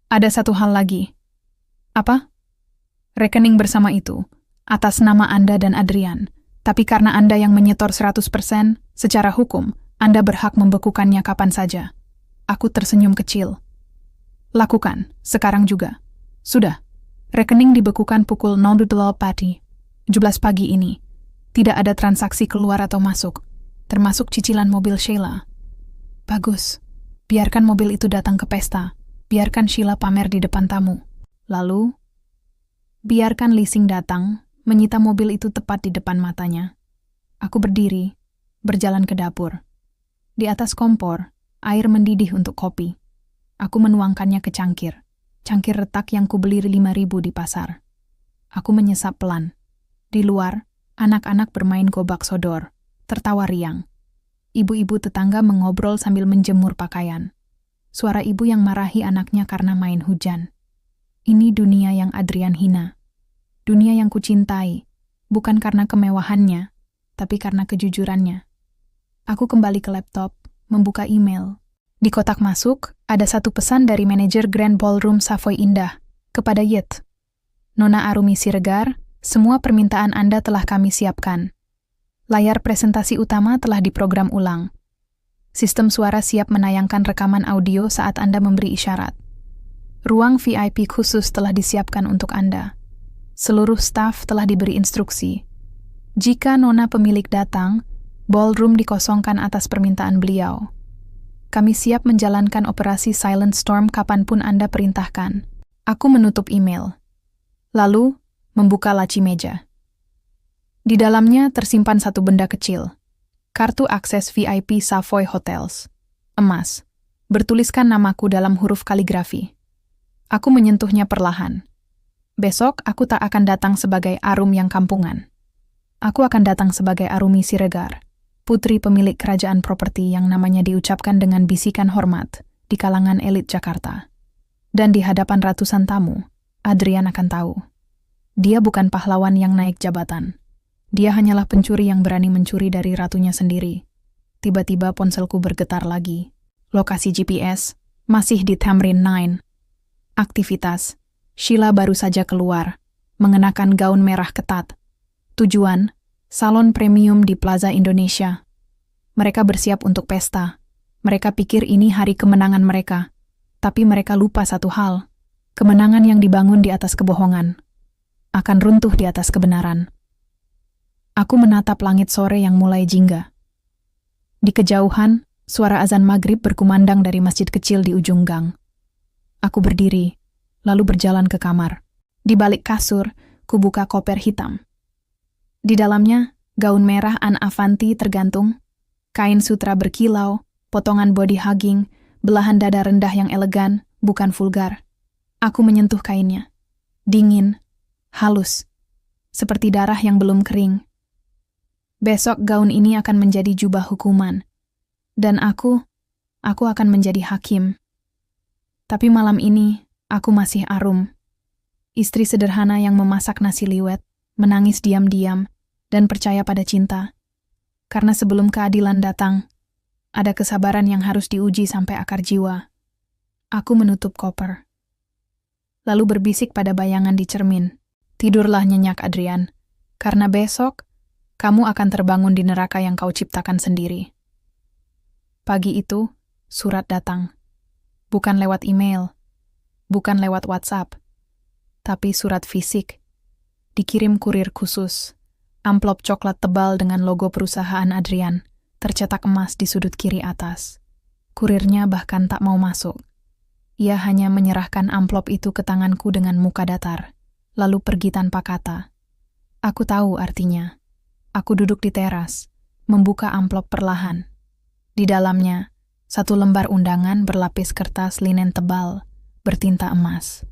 [SPEAKER 1] ada satu hal lagi. Apa? Rekening bersama itu, atas nama Anda dan Adrian. Tapi karena Anda yang menyetor 100%, secara hukum, Anda berhak membekukannya kapan saja. Aku tersenyum kecil. Lakukan, sekarang juga. Sudah. Rekening dibekukan pukul 0:17 pagi ini. Tidak ada transaksi keluar atau masuk, termasuk cicilan mobil Sheila. Bagus. Biarkan mobil itu datang ke pesta. Biarkan Sheila pamer di depan tamu. Lalu, biarkan leasing datang, menyita mobil itu tepat di depan matanya. Aku berdiri, berjalan ke dapur. Di atas kompor, air mendidih untuk kopi. Aku menuangkannya ke cangkir retak yang kubeli 5.000 di pasar. Aku menyesap pelan. Di luar, anak-anak bermain gobak sodor, tertawa riang. Ibu-ibu tetangga mengobrol sambil menjemur pakaian. Suara ibu yang marahi anaknya karena main hujan. Ini dunia yang Adrian hina. Dunia yang kucintai, bukan karena kemewahannya, tapi karena kejujurannya. Aku kembali ke laptop, membuka email. Di kotak masuk, ada satu pesan dari manajer Grand Ballroom Savoy Indah, kepada Yit. Nona Arumi Siregar, semua permintaan Anda telah kami siapkan. Layar presentasi utama telah diprogram ulang. Sistem suara siap menayangkan rekaman audio saat Anda memberi isyarat. Ruang VIP khusus telah disiapkan untuk Anda. Seluruh staf telah diberi instruksi. Jika Nona pemilik datang, ballroom dikosongkan atas permintaan beliau. Kami siap menjalankan operasi Silent Storm kapanpun Anda perintahkan. Aku menutup email. Lalu, membuka laci meja. Di dalamnya tersimpan satu benda kecil. Kartu akses VIP Savoy Hotels. Emas. Bertuliskan namaku dalam huruf kaligrafi. Aku menyentuhnya perlahan. Besok aku tak akan datang sebagai Arum yang kampungan. Aku akan datang sebagai Arumi Siregar, putri pemilik kerajaan properti yang namanya diucapkan dengan bisikan hormat di kalangan elit Jakarta. Dan di hadapan ratusan tamu, Adrian akan tahu. Dia bukan pahlawan yang naik jabatan. Dia hanyalah pencuri yang berani mencuri dari ratunya sendiri. Tiba-tiba ponselku bergetar lagi. Lokasi GPS masih di Tamrin 9. Aktivitas. Sheila baru saja keluar, mengenakan gaun merah ketat. Tujuan, salon premium di Plaza Indonesia. Mereka bersiap untuk pesta. Mereka pikir ini hari kemenangan mereka. Tapi mereka lupa satu hal. Kemenangan yang dibangun di atas kebohongan akan runtuh di atas kebenaran. Aku menatap langit sore yang mulai jingga. Di kejauhan, suara azan maghrib berkumandang dari masjid kecil di ujung gang. Aku berdiri, lalu berjalan ke kamar. Di balik kasur, kubuka koper hitam. Di dalamnya, gaun merah An Avanti tergantung, kain sutra berkilau, potongan body hugging, belahan dada rendah yang elegan, bukan vulgar. Aku menyentuh kainnya. Dingin, halus, seperti darah yang belum kering. Besok gaun ini akan menjadi jubah hukuman. Dan aku akan menjadi hakim. Tapi malam ini, aku masih Arum. Istri sederhana yang memasak nasi liwet, menangis diam-diam, dan percaya pada cinta. Karena sebelum keadilan datang, ada kesabaran yang harus diuji sampai akar jiwa. Aku menutup koper. Lalu berbisik pada bayangan di cermin. Tidurlah nyenyak, Adrian. Karena besok, kamu akan terbangun di neraka yang kau ciptakan sendiri. Pagi itu, surat datang. Bukan lewat email, bukan lewat WhatsApp, tapi surat fisik. Dikirim kurir khusus, amplop coklat tebal dengan logo perusahaan Adrian, tercetak emas di sudut kiri atas. Kurirnya bahkan tak mau masuk. Ia hanya menyerahkan amplop itu ke tanganku dengan muka datar, lalu pergi tanpa kata. Aku tahu artinya. Aku duduk di teras, membuka amplop perlahan. Di dalamnya, satu lembar undangan berlapis kertas linen tebal, bertinta emas.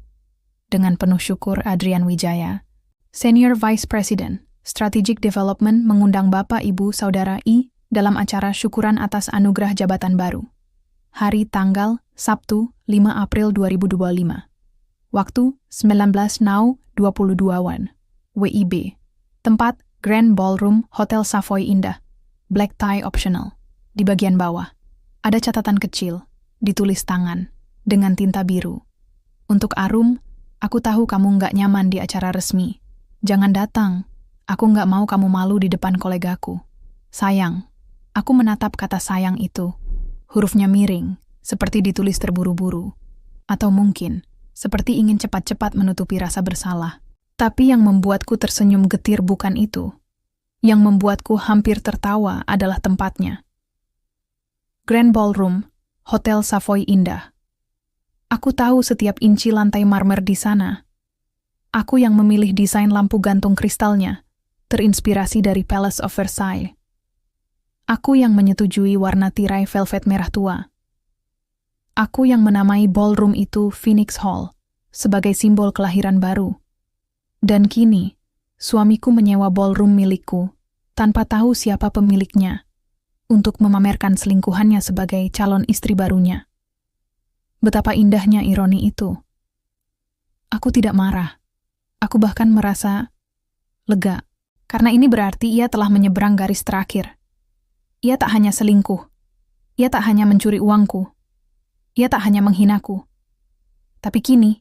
[SPEAKER 1] Dengan penuh syukur, Adrian Wijaya, Senior Vice President, Strategic Development, mengundang Bapak, Ibu, Saudara I dalam acara syukuran atas anugerah jabatan baru. Hari tanggal Sabtu 5 April 2025. Waktu 19:22 WIB. Tempat Grand Ballroom Hotel Savoy Indah. Black tie optional. Di bagian bawah ada catatan kecil, ditulis tangan, dengan tinta biru. Untuk Arum, aku tahu kamu nggak nyaman di acara resmi. Jangan datang, aku nggak mau kamu malu di depan kolegaku. Sayang, aku menatap kata sayang itu. Hurufnya miring, seperti ditulis terburu-buru. Atau mungkin, seperti ingin cepat-cepat menutupi rasa bersalah. Tapi yang membuatku tersenyum getir bukan itu. Yang membuatku hampir tertawa adalah tempatnya. Grand Ballroom, Hotel Savoy Indah. Aku tahu setiap inci lantai marmer di sana. Aku yang memilih desain lampu gantung kristalnya, terinspirasi dari Palace of Versailles. Aku yang menyetujui warna tirai velvet merah tua. Aku yang menamai ballroom itu Phoenix Hall, sebagai simbol kelahiran baru. Dan kini, suamiku menyewa ballroom milikku, tanpa tahu siapa pemiliknya, untuk memamerkan selingkuhannya sebagai calon istri barunya. Betapa indahnya ironi itu. Aku tidak marah. Aku bahkan merasa lega, karena ini berarti ia telah menyeberang garis terakhir. Ia tak hanya selingkuh, ia tak hanya mencuri uangku, ia tak hanya menghinaku. Tapi kini,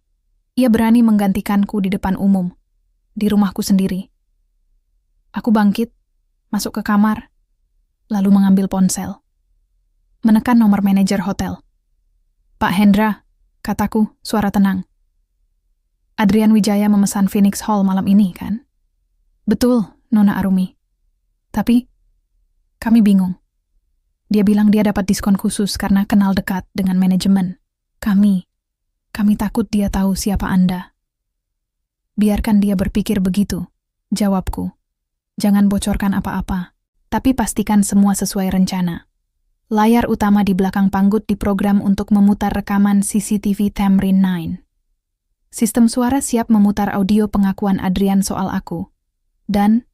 [SPEAKER 1] ia berani menggantikanku di depan umum, di rumahku sendiri. Aku bangkit, masuk ke kamar, lalu mengambil ponsel. Menekan nomor manajer hotel. Pak Hendra, kataku, suara tenang. Adrian Wijaya memesan Phoenix Hall malam ini, kan? Betul, Nona Arumi. Tapi, kami bingung. Dia bilang dia dapat diskon khusus karena kenal dekat dengan manajemen. Kami takut dia tahu siapa Anda. Biarkan dia berpikir begitu, jawabku. Jangan bocorkan apa-apa, tapi pastikan semua sesuai rencana. Layar utama di belakang panggut diprogram untuk memutar rekaman CCTV Tamrin 9. Sistem suara siap memutar audio pengakuan Adrian soal aku. Dan,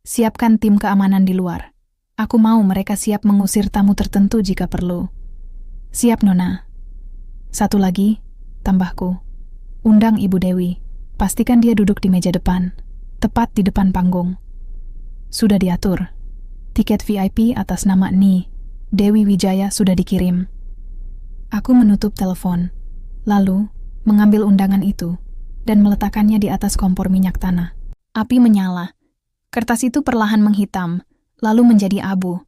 [SPEAKER 1] siapkan tim keamanan di luar. Aku mau mereka siap mengusir tamu tertentu jika perlu. Siap, Nona. Satu lagi, tambahku. Undang Ibu Dewi. Pastikan dia duduk di meja depan, tepat di depan panggung. Sudah diatur. Tiket VIP atas nama Dewi Wijaya sudah dikirim. Aku menutup telepon, lalu mengambil undangan itu dan meletakkannya di atas kompor minyak tanah. Api menyala. Kertas itu perlahan menghitam, lalu menjadi abu.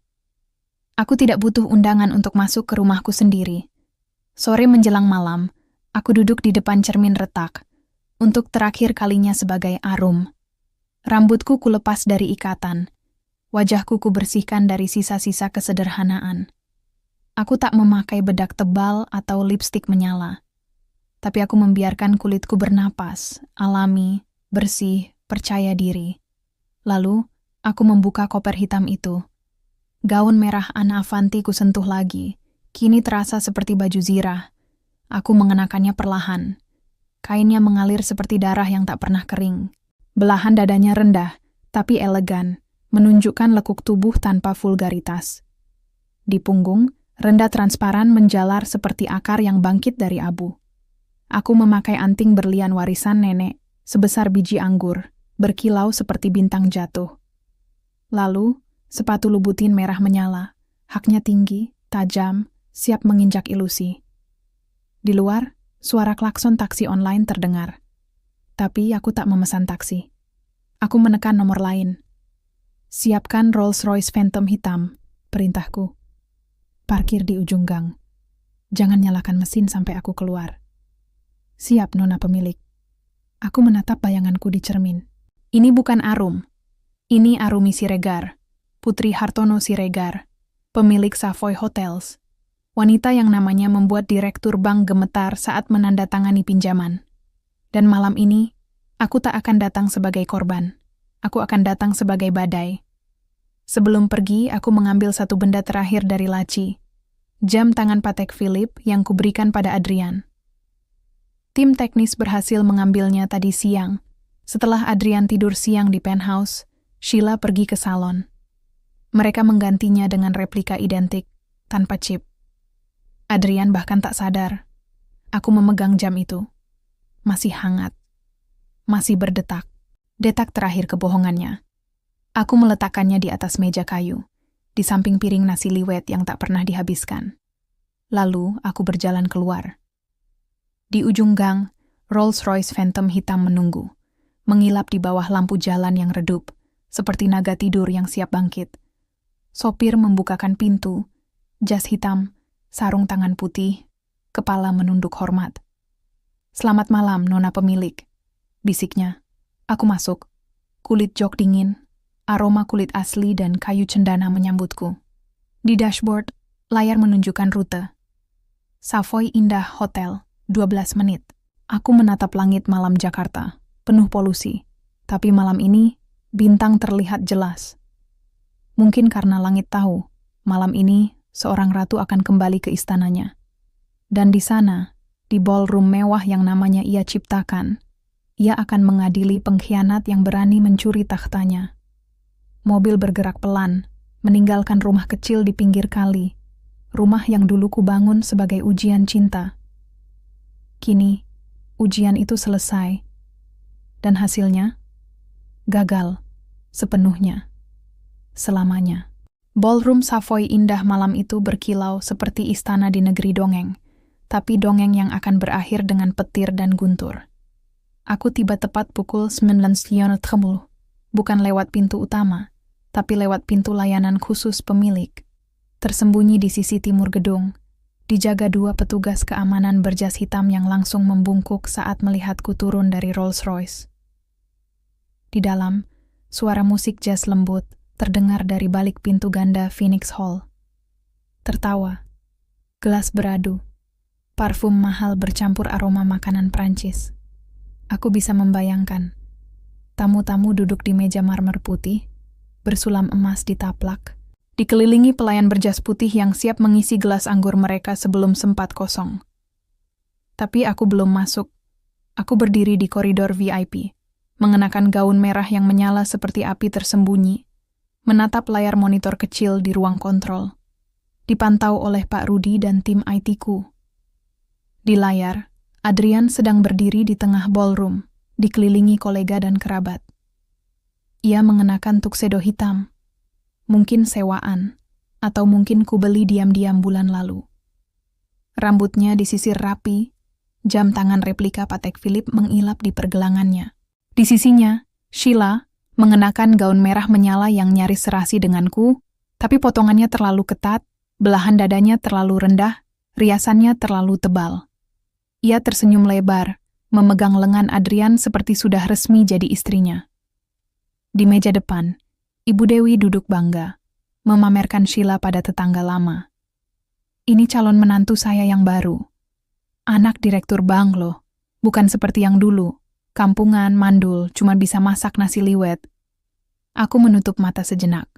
[SPEAKER 1] Aku tidak butuh undangan untuk masuk ke rumahku sendiri. Sore menjelang malam, aku duduk di depan cermin retak, untuk terakhir kalinya sebagai Arum. Rambutku kulepas dari ikatan. Wajahku kubersihkan dari sisa-sisa kesederhanaan. Aku tak memakai bedak tebal atau lipstik menyala. Tapi aku membiarkan kulitku bernapas, alami, bersih, percaya diri. Lalu, aku membuka koper hitam itu. Gaun merah Anna Avanti kusentuh lagi. Kini terasa seperti baju zirah. Aku mengenakannya perlahan. Kainnya mengalir seperti darah yang tak pernah kering. Belahan dadanya rendah, tapi elegan, menunjukkan lekuk tubuh tanpa vulgaritas. Di punggung, rendah transparan menjalar seperti akar yang bangkit dari abu. Aku memakai anting berlian warisan nenek, sebesar biji anggur, berkilau seperti bintang jatuh. Lalu, Sepatu Louboutin merah menyala, haknya tinggi, tajam, siap menginjak ilusi. Di luar, suara klakson taksi online terdengar. Tapi aku tak memesan taksi. Aku menekan nomor lain. Siapkan Rolls-Royce Phantom hitam, perintahku. Parkir di ujung gang. Jangan nyalakan mesin sampai aku keluar. Siap, nona pemilik. Aku menatap bayanganku di cermin. Ini bukan Arum. Ini Arumi Siregar, Putri Hartono Siregar, pemilik Savoy Hotels. Wanita yang namanya membuat direktur bank gemetar saat menandatangani pinjaman. Dan malam ini, aku tak akan datang sebagai korban. Aku akan datang sebagai badai. Sebelum pergi, aku mengambil satu benda terakhir dari laci. Jam tangan Patek Philippe yang kuberikan pada Adrian. Tim teknis berhasil mengambilnya tadi siang. Setelah Adrian tidur siang di penthouse, Sheila pergi ke salon. Mereka menggantinya dengan replika identik, tanpa chip. Adrian bahkan tak sadar. Aku memegang jam itu. Masih hangat. Masih berdetak. Detak terakhir kebohongannya. Aku meletakkannya di atas meja kayu, di samping piring nasi liwet yang tak pernah dihabiskan. Lalu aku berjalan keluar. Di ujung gang, Rolls-Royce Phantom hitam menunggu, mengilap di bawah lampu jalan yang redup, seperti naga tidur yang siap bangkit. Sopir membukakan pintu, jas hitam, sarung tangan putih, kepala menunduk hormat. "Selamat malam, nona pemilik," bisiknya. Aku masuk. Kulit jok dingin, aroma kulit asli dan kayu cendana menyambutku. Di dashboard, layar menunjukkan rute. Savoy Indah Hotel, 12 menit. Aku menatap langit malam Jakarta, penuh polusi. Tapi malam ini, bintang terlihat jelas. Mungkin karena langit tahu, malam ini seorang ratu akan kembali ke istananya. Dan di sana, di ballroom mewah yang namanya ia ciptakan, ia akan mengadili pengkhianat yang berani mencuri tahtanya. Mobil bergerak pelan, meninggalkan rumah kecil di pinggir kali, rumah yang dulu kubangun sebagai ujian cinta. Kini, ujian itu selesai. Dan hasilnya? Gagal. Sepenuhnya. Selamanya. Ballroom Savoy Indah malam itu berkilau seperti istana di negeri dongeng, tapi dongeng yang akan berakhir dengan petir dan guntur. Aku tiba tepat pukul 9.30, bukan lewat pintu utama, tapi lewat pintu layanan khusus pemilik. Tersembunyi di sisi timur gedung, dijaga 2 petugas keamanan berjas hitam yang langsung membungkuk saat melihatku turun dari Rolls-Royce. Di dalam, suara musik jazz lembut terdengar dari balik pintu ganda Phoenix Hall. Tertawa, gelas beradu, parfum mahal bercampur aroma makanan Prancis. Aku bisa membayangkan. Tamu-tamu duduk di meja marmer putih, bersulam emas di taplak, dikelilingi pelayan berjas putih yang siap mengisi gelas anggur mereka sebelum sempat kosong. Tapi aku belum masuk. Aku berdiri di koridor VIP, mengenakan gaun merah yang menyala seperti api tersembunyi, menatap layar monitor kecil di ruang kontrol, dipantau oleh Pak Rudi dan tim IT-ku. Di layar, Adrian sedang berdiri di tengah ballroom, dikelilingi kolega dan kerabat. Ia mengenakan tuxedo hitam, mungkin sewaan, atau mungkin kubeli diam-diam bulan lalu. Rambutnya disisir rapi, jam tangan replika Patek Philippe mengilap di pergelangannya. Di sisinya, Sheila mengenakan gaun merah menyala yang nyaris serasi denganku, tapi potongannya terlalu ketat, belahan dadanya terlalu rendah, riasannya terlalu tebal. Ia tersenyum lebar, memegang lengan Adrian seperti sudah resmi jadi istrinya. Di meja depan, Ibu Dewi duduk bangga, memamerkan Sheila pada tetangga lama. "Ini calon menantu saya yang baru. Anak direktur bank loh, bukan seperti yang dulu, kampungan, mandul, cuma bisa masak nasi liwet." Aku menutup mata sejenak,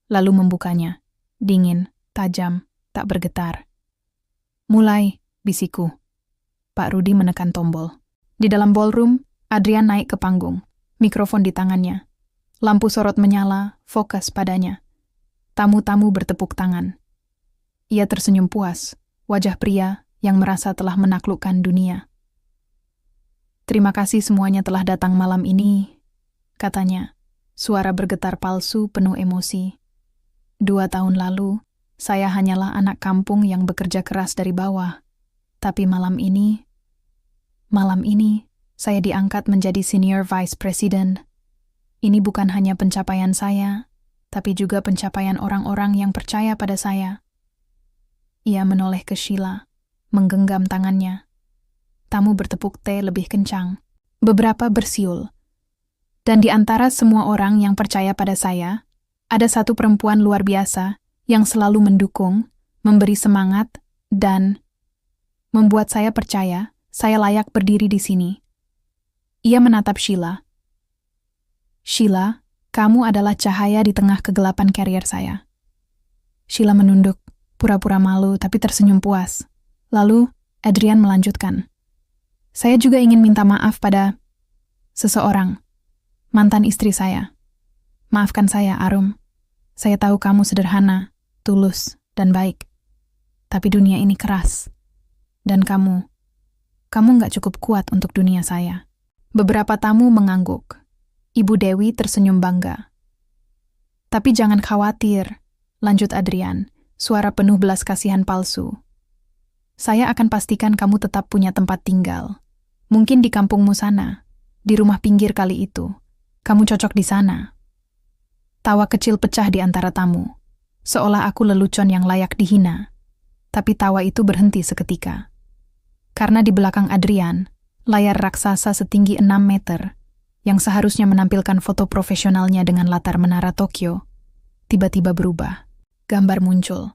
[SPEAKER 1] lalu membukanya, dingin, tajam, tak bergetar. "Mulai," bisikku. Pak Rudi menekan tombol. Di dalam ballroom, Adrian naik ke panggung, mikrofon di tangannya. Lampu sorot menyala, fokus padanya. Tamu-tamu bertepuk tangan. Ia tersenyum puas, wajah pria yang merasa telah menaklukkan dunia. "Terima kasih semuanya telah datang malam ini," katanya. Suara bergetar palsu penuh emosi. 2 tahun lalu, saya hanyalah anak kampung yang bekerja keras dari bawah. Tapi malam ini, saya diangkat menjadi Senior Vice President. Ini bukan hanya pencapaian saya, tapi juga pencapaian orang-orang yang percaya pada saya. Ia menoleh ke Sheila, menggenggam tangannya. Tamu bertepuk teh lebih kencang. Beberapa bersiul. Dan di antara semua orang yang percaya pada saya, ada satu perempuan luar biasa yang selalu mendukung, memberi semangat, dan membuat saya percaya saya layak berdiri di sini. Ia menatap Sheila. Sheila, kamu adalah cahaya di tengah kegelapan karier saya. Sheila menunduk, pura-pura malu tapi tersenyum puas. Lalu, Adrian melanjutkan. Saya juga ingin minta maaf pada seseorang, mantan istri saya. Maafkan saya, Arum. Saya tahu kamu sederhana, tulus, dan baik. Tapi dunia ini keras. Dan kamu nggak cukup kuat untuk dunia saya. Beberapa tamu mengangguk. Ibu Dewi tersenyum bangga. Tapi jangan khawatir, lanjut Adrian, suara penuh belas kasihan palsu. Saya akan pastikan kamu tetap punya tempat tinggal. Mungkin di kampungmu sana, di rumah pinggir kali itu. Kamu cocok di sana. Tawa kecil pecah di antara tamu, seolah aku lelucon yang layak dihina. Tapi tawa itu berhenti seketika. Karena di belakang Adrian, layar raksasa setinggi 6 meter, yang seharusnya menampilkan foto profesionalnya dengan latar menara Tokyo, tiba-tiba berubah. Gambar muncul.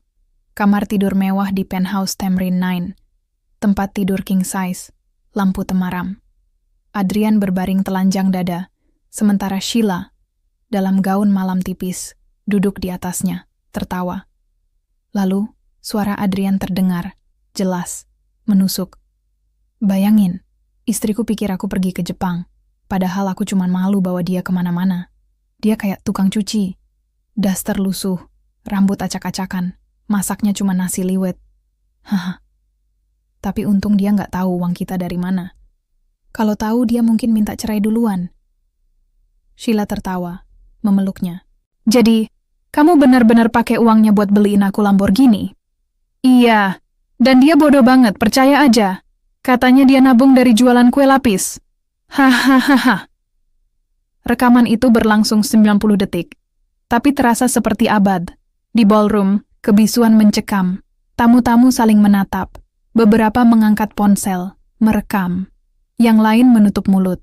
[SPEAKER 1] Kamar tidur mewah di penthouse Tamrin 9. Tempat tidur king size. Lampu temaram. Adrian berbaring telanjang dada, sementara Sheila, dalam gaun malam tipis, duduk di atasnya, tertawa. Lalu, suara Adrian terdengar, jelas, menusuk. Bayangin, istriku pikir aku pergi ke Jepang. Padahal aku cuma malu bawa dia kemana-mana. Dia kayak tukang cuci. Daster lusuh, rambut acak-acakan, masaknya cuma nasi liwet. Haha. Tapi untung dia nggak tahu uang kita dari mana. Kalau tahu dia mungkin minta cerai duluan. Sheila tertawa, memeluknya. Jadi, kamu benar-benar pakai uangnya buat beliin aku Lamborghini? Iya, dan dia bodoh banget, percaya aja. Katanya dia nabung dari jualan kue lapis. Hahaha. Rekaman itu berlangsung 90 detik. Tapi terasa seperti abad. Di ballroom, kebisuan mencekam. Tamu-tamu saling menatap. Beberapa mengangkat ponsel, merekam. Yang lain menutup mulut.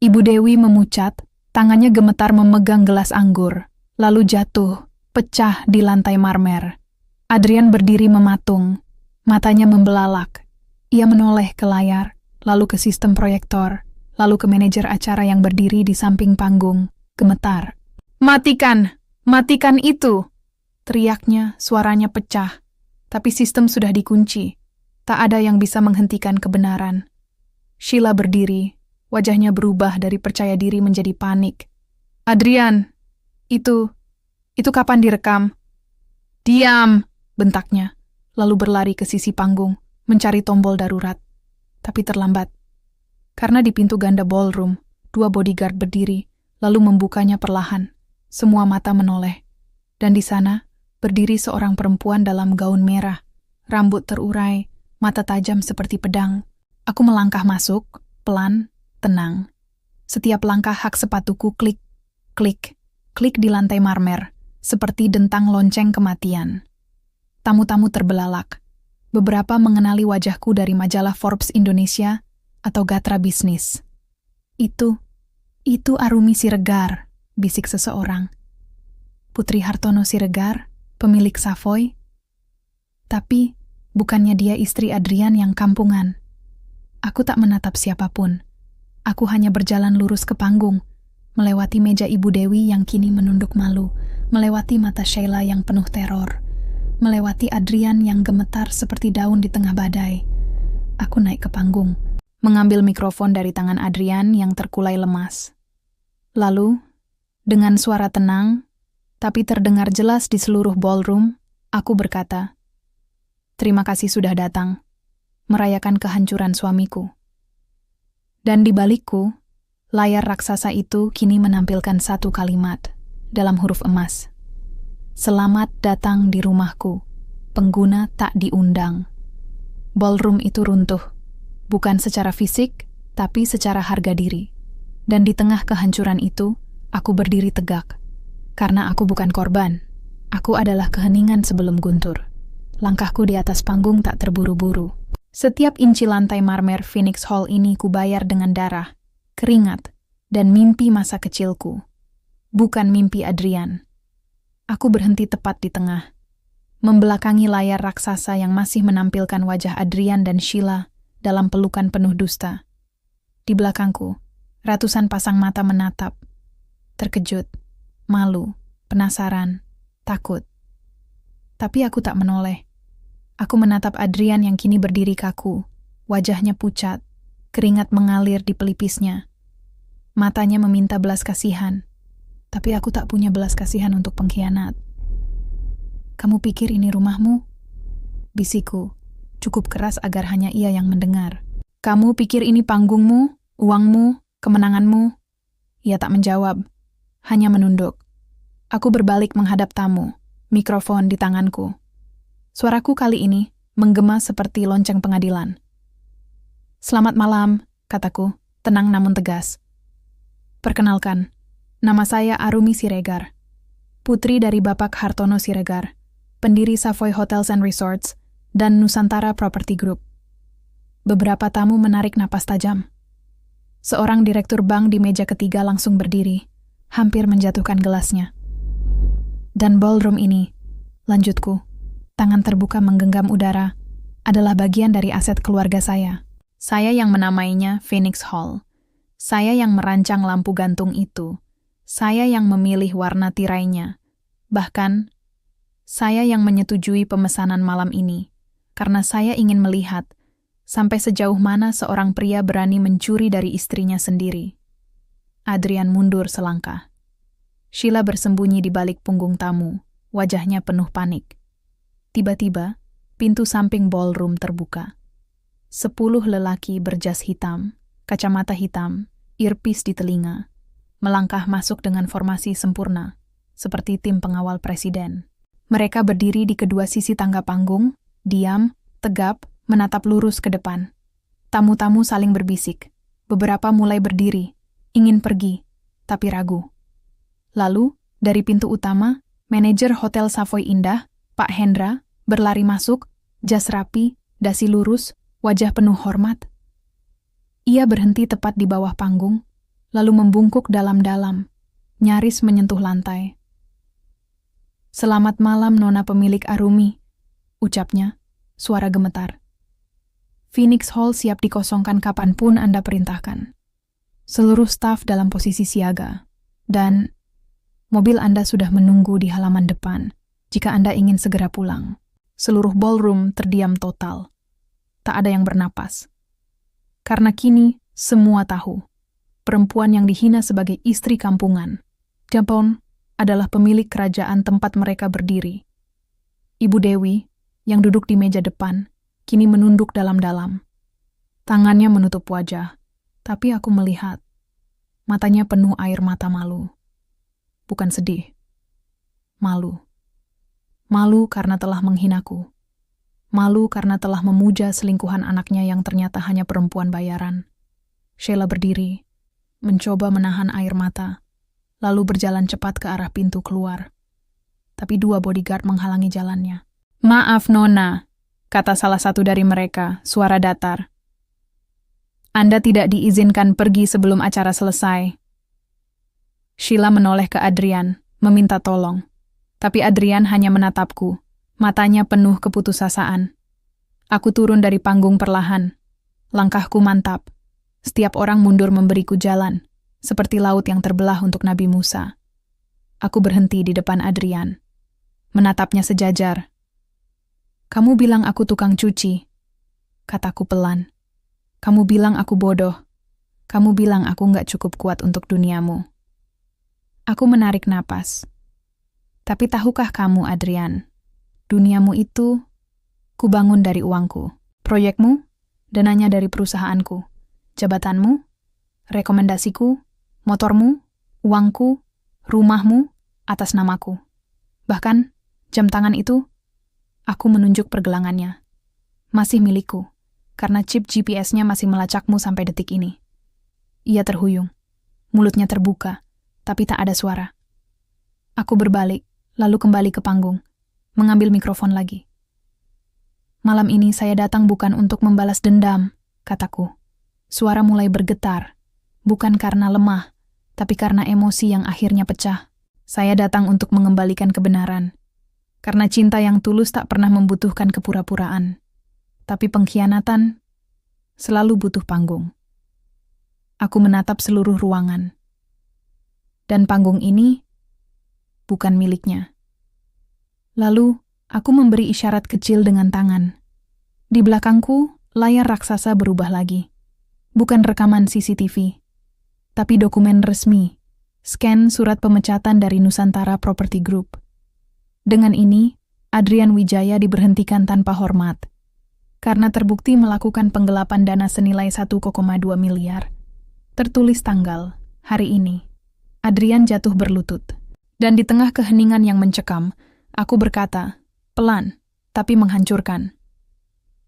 [SPEAKER 1] Ibu Dewi memucat, tangannya gemetar memegang gelas anggur. Lalu jatuh, pecah di lantai marmer. Adrian berdiri mematung. Matanya membelalak. Ia menoleh ke layar, lalu ke sistem proyektor. Lalu ke manajer acara yang berdiri di samping panggung, gemetar. Matikan! Matikan itu! Teriaknya, suaranya pecah. Tapi sistem sudah dikunci. Tak ada yang bisa menghentikan kebenaran. Sheila berdiri, wajahnya berubah dari percaya diri menjadi panik. Adrian, itu kapan direkam? Diam! Bentaknya, lalu berlari ke sisi panggung, mencari tombol darurat. Tapi terlambat. Karena di pintu ganda ballroom, 2 bodyguard berdiri, lalu membukanya perlahan. Semua mata menoleh. Dan di sana, berdiri seorang perempuan dalam gaun merah. Rambut terurai, mata tajam seperti pedang. Aku melangkah masuk, pelan, tenang. Setiap langkah hak sepatuku klik, klik, klik di lantai marmer, seperti dentang lonceng kematian. Tamu-tamu terbelalak. Beberapa mengenali wajahku dari majalah Forbes Indonesia, atau Gatra Bisnis. Itu Arumi Siregar, bisik seseorang. Putri Hartono Siregar, pemilik Savoy. Tapi, bukannya dia istri Adrian yang kampungan. Aku tak menatap siapapun. Aku hanya berjalan lurus ke panggung, melewati meja Ibu Dewi yang kini menunduk malu, melewati mata Sheila yang penuh teror, melewati Adrian yang gemetar seperti daun di tengah badai. Aku naik ke panggung, mengambil mikrofon dari tangan Adrian yang terkulai lemas. Lalu, dengan suara tenang, tapi terdengar jelas di seluruh ballroom, aku berkata, "Terima kasih sudah datang, merayakan kehancuran suamiku." Dan di balikku, layar raksasa itu kini menampilkan satu kalimat dalam huruf emas. Selamat datang di rumahku, pengguna tak diundang. Ballroom itu runtuh, bukan secara fisik, tapi secara harga diri. Dan di tengah kehancuran itu, aku berdiri tegak. Karena aku bukan korban, aku adalah keheningan sebelum guntur. Langkahku di atas panggung tak terburu-buru. Setiap inci lantai marmer Phoenix Hall ini kubayar dengan darah, keringat, dan mimpi masa kecilku. Bukan mimpi Adrian. Aku berhenti tepat di tengah, membelakangi layar raksasa yang masih menampilkan wajah Adrian dan Sheila dalam pelukan penuh dusta. Di belakangku, ratusan pasang mata menatap. Terkejut, malu, penasaran, takut. Tapi aku tak menoleh. Aku menatap Adrian yang kini berdiri kaku, wajahnya pucat, keringat mengalir di pelipisnya. Matanya meminta belas kasihan, tapi aku tak punya belas kasihan untuk pengkhianat. Kamu pikir ini rumahmu? Bisikku, cukup keras agar hanya ia yang mendengar. Kamu pikir ini panggungmu, uangmu, kemenanganmu? Ia tak menjawab, hanya menunduk. Aku berbalik menghadap tamu, mikrofon di tanganku. Suaraku kali ini menggema seperti lonceng pengadilan. Selamat malam, kataku, tenang namun tegas. Perkenalkan, nama saya Arumi Siregar, putri dari Bapak Hartono Siregar, pendiri Savoy Hotels and Resorts dan Nusantara Property Group. Beberapa tamu menarik napas tajam. Seorang direktur bank di meja ketiga langsung berdiri, hampir menjatuhkan gelasnya. Dan ballroom ini, lanjutku, tangan terbuka menggenggam udara, adalah bagian dari aset keluarga saya. Saya yang menamainya Phoenix Hall. Saya yang merancang lampu gantung itu. Saya yang memilih warna tirainya. Bahkan, saya yang menyetujui pemesanan malam ini, karena saya ingin melihat sampai sejauh mana seorang pria berani mencuri dari istrinya sendiri. Adrian mundur selangkah. Sheila bersembunyi di balik punggung tamu, wajahnya penuh panik. Tiba-tiba, pintu samping ballroom terbuka. 10 lelaki berjas hitam, kacamata hitam, earpiece di telinga, melangkah masuk dengan formasi sempurna, seperti tim pengawal presiden. Mereka berdiri di kedua sisi tangga panggung, diam, tegap, menatap lurus ke depan. Tamu-tamu saling berbisik. Beberapa mulai berdiri, ingin pergi, tapi ragu. Lalu, dari pintu utama, manajer Hotel Savoy Indah, Pak Hendra, berlari masuk, jas rapi, dasi lurus, wajah penuh hormat. Ia berhenti tepat di bawah panggung, lalu membungkuk dalam-dalam, nyaris menyentuh lantai. "Selamat malam, Nona pemilik Arumi," ucapnya, suara gemetar. "Phoenix Hall siap dikosongkan kapanpun Anda perintahkan. Seluruh staf dalam posisi siaga, dan mobil Anda sudah menunggu di halaman depan jika Anda ingin segera pulang." Seluruh ballroom terdiam total. Tak ada yang bernapas. Karena kini semua tahu, perempuan yang dihina sebagai istri kampungan, Japon, adalah pemilik kerajaan tempat mereka berdiri. Ibu Dewi, yang duduk di meja depan, kini menunduk dalam-dalam. Tangannya menutup wajah, tapi aku melihat. Matanya penuh air mata malu. Bukan sedih. Malu. Malu karena telah menghinaku. Malu karena telah memuja selingkuhan anaknya yang ternyata hanya perempuan bayaran. Sheila berdiri, mencoba menahan air mata, lalu berjalan cepat ke arah pintu keluar. Tapi 2 bodyguard menghalangi jalannya. "Maaf, Nona," kata salah satu dari mereka, suara datar. "Anda tidak diizinkan pergi sebelum acara selesai." Sheila menoleh ke Adrian, meminta tolong. Tapi Adrian hanya menatapku, matanya penuh keputusasaan. Aku turun dari panggung perlahan. Langkahku mantap. Setiap orang mundur memberiku jalan, seperti laut yang terbelah untuk Nabi Musa. Aku berhenti di depan Adrian. Menatapnya sejajar. "Kamu bilang aku tukang cuci," kataku pelan. "Kamu bilang aku bodoh. Kamu bilang aku nggak cukup kuat untuk duniamu." Aku menarik napas. Tapi tahukah kamu, Adrian, duniamu itu kubangun dari uangku. Proyekmu, dananya dari perusahaanku. Jabatanmu, rekomendasiku, motormu, uangku, rumahmu, atas namaku. Bahkan, jam tangan itu, aku menunjuk pergelangannya. Masih milikku, karena chip GPS-nya masih melacakmu sampai detik ini. Ia terhuyung. Mulutnya terbuka, tapi tak ada suara. Aku berbalik, lalu kembali ke panggung, mengambil mikrofon lagi. Malam ini saya datang bukan untuk membalas dendam, kataku. Suara mulai bergetar, bukan karena lemah, tapi karena emosi yang akhirnya pecah. Saya datang untuk mengembalikan kebenaran. Karena cinta yang tulus tak pernah membutuhkan kepura-puraan. Tapi pengkhianatan selalu butuh panggung. Aku menatap seluruh ruangan. Dan panggung ini bukan miliknya. Lalu, aku memberi isyarat kecil dengan tangan. Di belakangku, layar raksasa berubah lagi. Bukan rekaman CCTV, tapi dokumen resmi. Scan surat pemecatan dari Nusantara Property Group. Dengan ini, Adrian Wijaya diberhentikan tanpa hormat. Karena terbukti melakukan penggelapan dana senilai 1,2 miliar. Tertulis tanggal, hari ini. Adrian jatuh berlutut. Dan di tengah keheningan yang mencekam, aku berkata, pelan, tapi menghancurkan.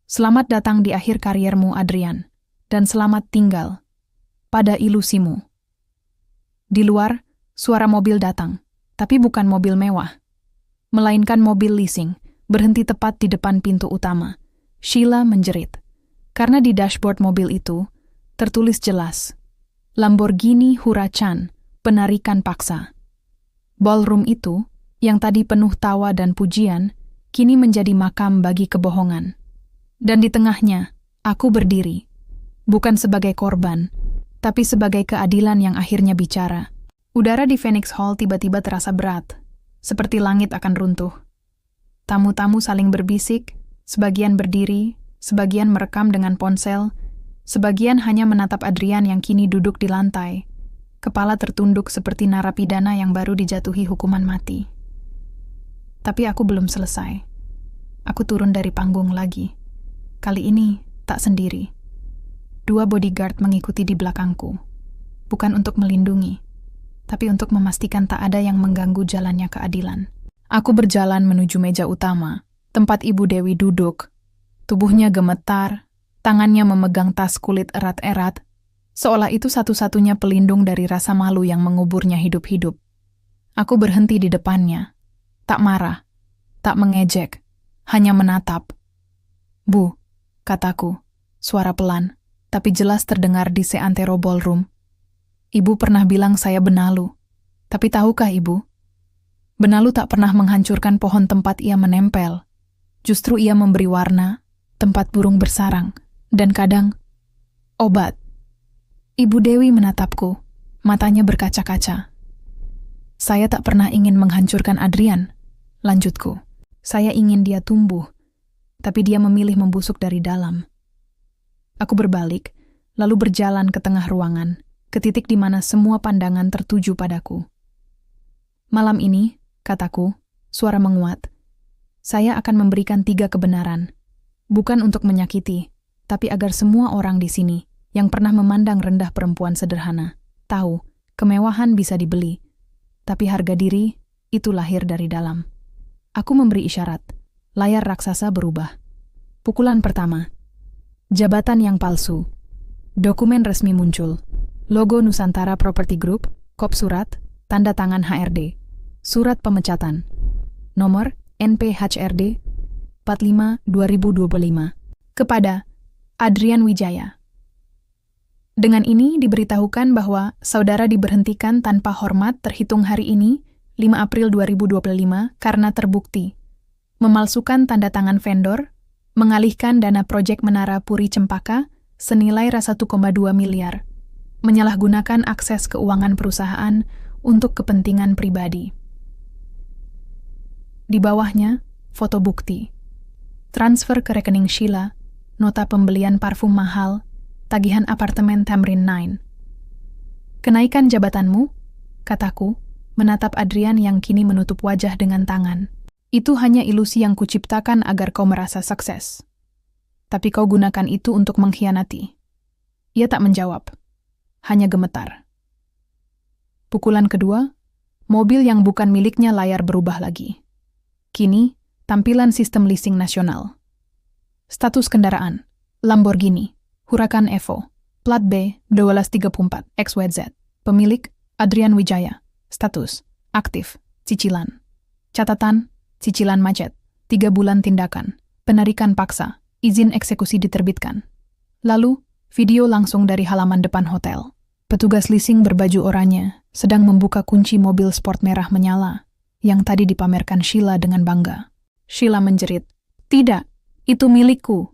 [SPEAKER 1] Selamat datang di akhir kariermu, Adrian. Dan selamat tinggal pada ilusimu. Di luar, suara mobil datang, tapi bukan mobil mewah. Melainkan mobil leasing, berhenti tepat di depan pintu utama. Sheila menjerit. Karena di dashboard mobil itu, tertulis jelas, Lamborghini Huracan, penarikan paksa. Ballroom itu, yang tadi penuh tawa dan pujian, kini menjadi makam bagi kebohongan. Dan di tengahnya, aku berdiri. Bukan sebagai korban, tapi sebagai keadilan yang akhirnya bicara. Udara di Phoenix Hall tiba-tiba terasa berat, seperti langit akan runtuh. Tamu-tamu saling berbisik, sebagian berdiri, sebagian merekam dengan ponsel, sebagian hanya menatap Adrian yang kini duduk di lantai, kepala tertunduk seperti narapidana yang baru dijatuhi hukuman mati. Tapi aku belum selesai. Aku turun dari panggung lagi. Kali ini tak sendiri. 2 bodyguard mengikuti di belakangku. Bukan untuk melindungi, tapi untuk memastikan tak ada yang mengganggu jalannya keadilan. Aku berjalan menuju meja utama, tempat Ibu Dewi duduk. Tubuhnya gemetar, tangannya memegang tas kulit erat-erat, seolah itu satu-satunya pelindung dari rasa malu yang menguburnya hidup-hidup. Aku berhenti di depannya. Tak marah, tak mengejek, hanya menatap. Bu, kataku, suara pelan, tapi jelas terdengar di seantero ballroom. Ibu pernah bilang saya benalu. Tapi tahukah Ibu? Benalu tak pernah menghancurkan pohon tempat ia menempel. Justru ia memberi warna, tempat burung bersarang, dan kadang, obat. Ibu Dewi menatapku, matanya berkaca-kaca. Saya tak pernah ingin menghancurkan Adrian, lanjutku. Saya ingin dia tumbuh, tapi dia memilih membusuk dari dalam. Aku berbalik, lalu berjalan ke tengah ruangan, ke titik di mana semua pandangan tertuju padaku. Malam ini, kataku, suara menguat, saya akan memberikan 3 kebenaran. Bukan untuk menyakiti, tapi agar semua orang di sini yang pernah memandang rendah perempuan sederhana, tahu, kemewahan bisa dibeli, tapi harga diri itu lahir dari dalam. Aku memberi isyarat, layar raksasa berubah. Pukulan pertama. Jabatan yang palsu. Dokumen resmi muncul. Logo Nusantara Property Group, kop surat, tanda tangan HRD. Surat pemecatan. Nomor NPHRD 45/2025. Kepada Adrian Wijaya. Dengan ini diberitahukan bahwa saudara diberhentikan tanpa hormat terhitung hari ini, 5 April 2025, karena terbukti memalsukan tanda tangan vendor, mengalihkan dana proyek Menara Puri Cempaka senilai 1,2 miliar, menyalahgunakan akses keuangan perusahaan untuk kepentingan pribadi. Di bawahnya, foto bukti. Transfer ke rekening Sheila, nota pembelian parfum mahal, tagihan apartemen Tamrin 9. Kenaikan jabatanmu, kataku, menatap Adrian yang kini menutup wajah dengan tangan. Itu hanya ilusi yang kuciptakan agar kau merasa sukses. Tapi kau gunakan itu untuk mengkhianati. Ia tak menjawab, hanya gemetar. Pukulan kedua, mobil yang bukan miliknya layar berubah lagi. Kini, tampilan sistem leasing nasional. Status kendaraan, Lamborghini, Huracan Evo, plat B 1234 XYZ. Pemilik, Adrian Wijaya. Status, aktif, cicilan. Catatan, cicilan macet, 3 bulan tindakan, penarikan paksa, izin eksekusi diterbitkan. Lalu, video langsung dari halaman depan hotel. Petugas leasing berbaju oranye sedang membuka kunci mobil sport merah menyala yang tadi dipamerkan Sheila dengan bangga. Sheila menjerit, "Tidak, itu milikku."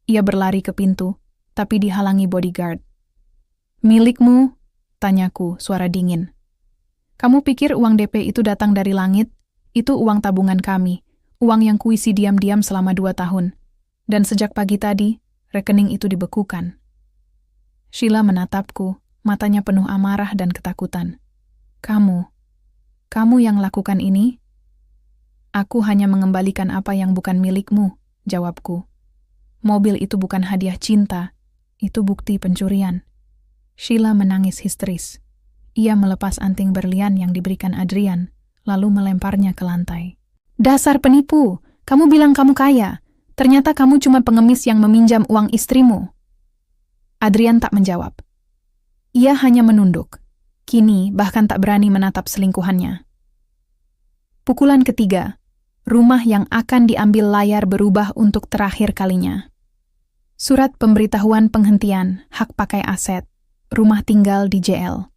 [SPEAKER 1] Ia berlari ke pintu, tapi dihalangi bodyguard. "Milikmu?" tanyaku, suara dingin. "Kamu pikir uang DP itu datang dari langit? Itu uang tabungan kami, uang yang kuisi diam-diam selama 2 tahun. Dan sejak pagi tadi, rekening itu dibekukan." Sheila menatapku, matanya penuh amarah dan ketakutan. Kamu yang lakukan ini?" "Aku hanya mengembalikan apa yang bukan milikmu," jawabku. "Mobil itu bukan hadiah cinta, itu bukti pencurian." Sheila menangis histeris. Ia melepas anting berlian yang diberikan Adrian, lalu melemparnya ke lantai. "Dasar penipu! Kamu bilang kamu kaya. Ternyata kamu cuma pengemis yang meminjam uang istrimu." Adrian tak menjawab. Ia hanya menunduk. Kini bahkan tak berani menatap selingkuhannya. Pukulan ketiga. Rumah yang akan diambil layar berubah untuk terakhir kalinya. Surat pemberitahuan penghentian hak pakai aset, rumah tinggal di JL.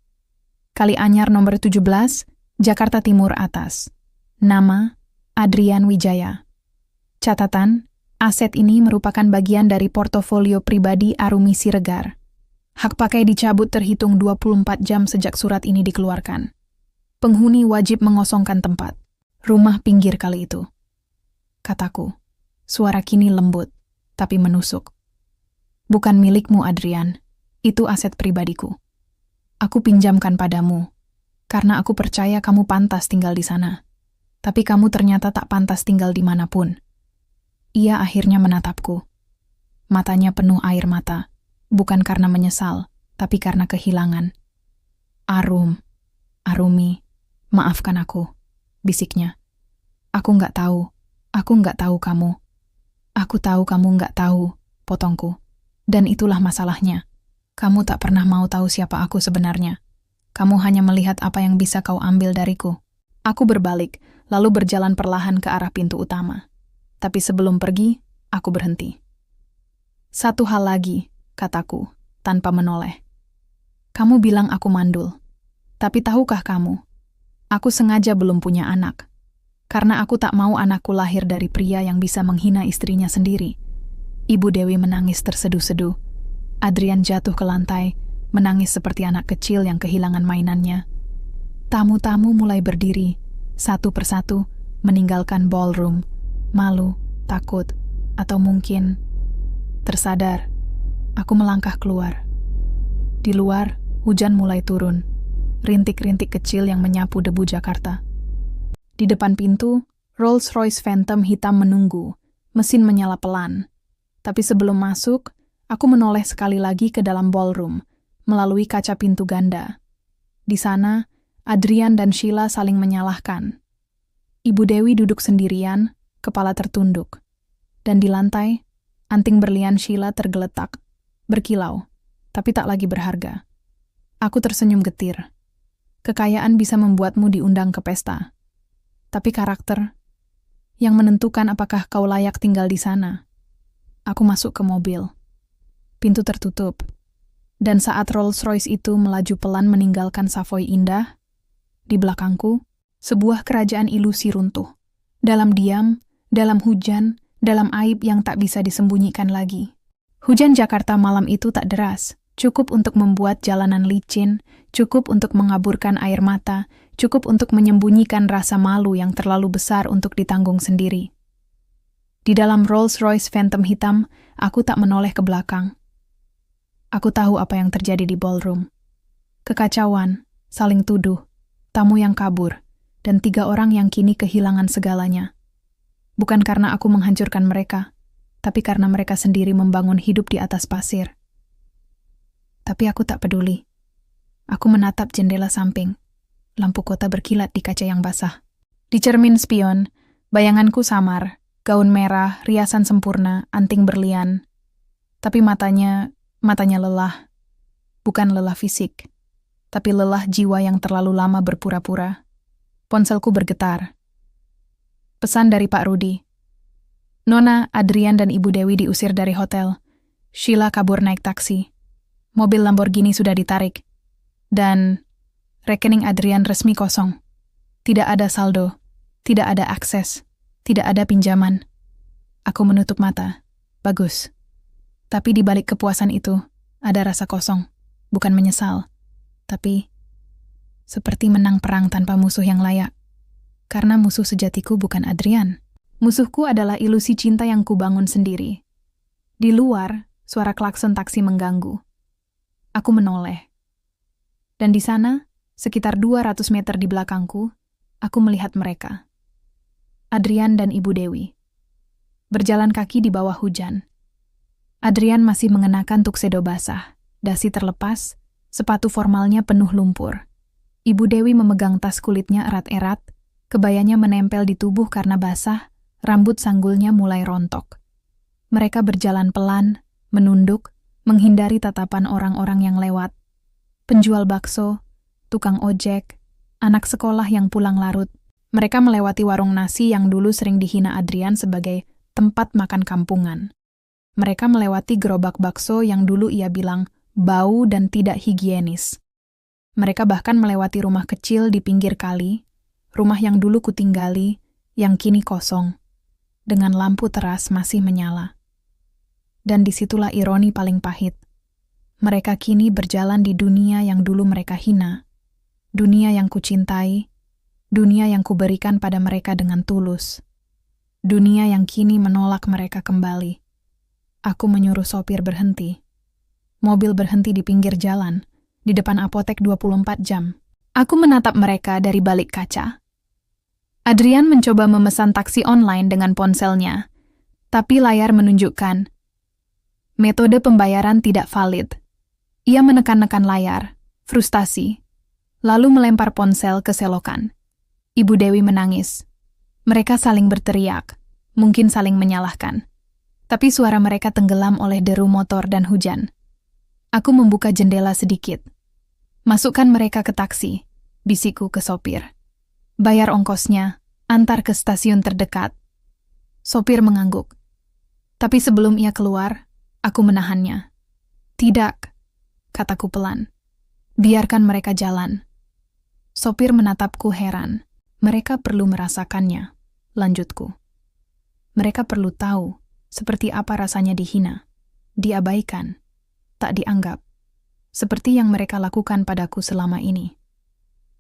[SPEAKER 1] Kalianyar nomor 17, Jakarta Timur atas. Nama, Adrian Wijaya. Catatan, aset ini merupakan bagian dari portofolio pribadi Arumi Siregar. Hak pakai dicabut terhitung 24 jam sejak surat ini dikeluarkan. Penghuni wajib mengosongkan tempat. Rumah pinggir kali itu. Kataku, suara kini lembut, tapi menusuk. "Bukan milikmu, Adrian. Itu aset pribadiku. Aku pinjamkan padamu, karena aku percaya kamu pantas tinggal di sana. Tapi kamu ternyata tak pantas tinggal dimanapun." Ia akhirnya menatapku. Matanya penuh air mata, bukan karena menyesal, tapi karena kehilangan. Arumi, maafkan aku," bisiknya. Aku nggak tahu kamu. "Aku tahu kamu nggak tahu," potongku. "Dan itulah masalahnya. Kamu tak pernah mau tahu siapa aku sebenarnya. Kamu hanya melihat apa yang bisa kau ambil dariku." Aku berbalik, lalu berjalan perlahan ke arah pintu utama. Tapi sebelum pergi, aku berhenti. "Satu hal lagi," kataku, tanpa menoleh. "Kamu bilang aku mandul. Tapi tahukah kamu, aku sengaja belum punya anak. Karena aku tak mau anakku lahir dari pria yang bisa menghina istrinya sendiri." Ibu Dewi menangis terseduh-seduh. Adrian jatuh ke lantai, menangis seperti anak kecil yang kehilangan mainannya. Tamu-tamu mulai berdiri, satu persatu, meninggalkan ballroom, malu, takut, atau mungkin tersadar. Aku melangkah keluar. Di luar, hujan mulai turun, rintik-rintik kecil yang menyapu debu Jakarta. Di depan pintu, Rolls-Royce Phantom hitam menunggu, mesin menyala pelan. Tapi sebelum masuk, aku menoleh sekali lagi ke dalam ballroom, melalui kaca pintu ganda. Di sana, Adrian dan Sheila saling menyalahkan. Ibu Dewi duduk sendirian, kepala tertunduk. Dan di lantai, anting berlian Sheila tergeletak, berkilau, tapi tak lagi berharga. Aku tersenyum getir. Kekayaan bisa membuatmu diundang ke pesta. Tapi karakter yang menentukan apakah kau layak tinggal di sana. Aku masuk ke mobil. Pintu tertutup. Dan saat Rolls-Royce itu melaju pelan meninggalkan Savoy indah, di belakangku, sebuah kerajaan ilusi runtuh. Dalam diam, dalam hujan, dalam aib yang tak bisa disembunyikan lagi. Hujan Jakarta malam itu tak deras, cukup untuk membuat jalanan licin, cukup untuk mengaburkan air mata, cukup untuk menyembunyikan rasa malu yang terlalu besar untuk ditanggung sendiri. Di dalam Rolls-Royce Phantom hitam, aku tak menoleh ke belakang. Aku tahu apa yang terjadi di ballroom. Kekacauan, saling tuduh, tamu yang kabur, dan 3 orang yang kini kehilangan segalanya. Bukan karena aku menghancurkan mereka, tapi karena mereka sendiri membangun hidup di atas pasir. Tapi aku tak peduli. Aku menatap jendela samping. Lampu kota berkilat di kaca yang basah. Di cermin spion, Bayanganku samar, gaun merah, riasan sempurna, anting berlian. Tapi matanya lelah. Bukan lelah fisik, tapi lelah jiwa yang terlalu lama berpura-pura. Ponselku bergetar. Pesan dari Pak Rudi. Nona, Adrian dan Ibu Dewi diusir dari hotel. Sheila kabur naik taksi. Mobil Lamborghini sudah ditarik. Dan rekening Adrian resmi kosong. Tidak ada saldo, tidak ada akses, tidak ada pinjaman. Aku menutup mata. Bagus. Tapi di balik kepuasan itu, ada rasa kosong. Bukan menyesal, tapi seperti menang perang tanpa musuh yang layak. Karena musuh sejatiku bukan Adrian. Musuhku adalah ilusi cinta yang kubangun sendiri. Di luar, suara klakson taksi mengganggu. Aku menoleh. Dan di sana, sekitar 200 meter di belakangku, aku melihat mereka. Adrian dan Ibu Dewi. Berjalan kaki di bawah hujan. Adrian masih mengenakan tuxedo basah. Dasi terlepas, sepatu formalnya penuh lumpur. Ibu Dewi memegang tas kulitnya erat-erat, kebayanya menempel di tubuh karena basah, rambut sanggulnya mulai rontok. Mereka berjalan pelan, menunduk, menghindari tatapan orang-orang yang lewat. Penjual bakso, tukang ojek, anak sekolah yang pulang larut. Mereka melewati warung nasi yang dulu sering dihina Adrian sebagai tempat makan kampungan. Mereka melewati gerobak bakso yang dulu ia bilang bau dan tidak higienis. Mereka bahkan melewati rumah kecil di pinggir kali, rumah yang dulu kutinggali, yang kini kosong, dengan lampu teras masih menyala. Dan disitulah ironi paling pahit. Mereka kini berjalan di dunia yang dulu mereka hina, dunia yang kucintai, dunia yang kuberikan pada mereka dengan tulus, dunia yang kini menolak mereka kembali. Aku menyuruh sopir berhenti. Mobil berhenti di pinggir jalan, di depan apotek 24 jam. Aku menatap mereka dari balik kaca. Adrian mencoba memesan taksi online dengan ponselnya, tapi layar menunjukkan metode pembayaran tidak valid. Ia menekan-nekan layar, frustasi, lalu melempar ponsel ke selokan. Ibu Dewi menangis. Mereka saling berteriak, mungkin saling menyalahkan. Tapi suara mereka tenggelam oleh deru motor dan hujan. Aku membuka jendela sedikit. Masukkan mereka ke taksi, bisikku ke sopir. Bayar ongkosnya, antar ke stasiun terdekat. Sopir mengangguk. Tapi sebelum ia keluar, aku menahannya. Tidak, kataku pelan. Biarkan mereka jalan. Sopir menatapku heran. Mereka perlu merasakannya, lanjutku. Mereka perlu tahu seperti apa rasanya dihina, diabaikan, tak dianggap, seperti yang mereka lakukan padaku selama ini.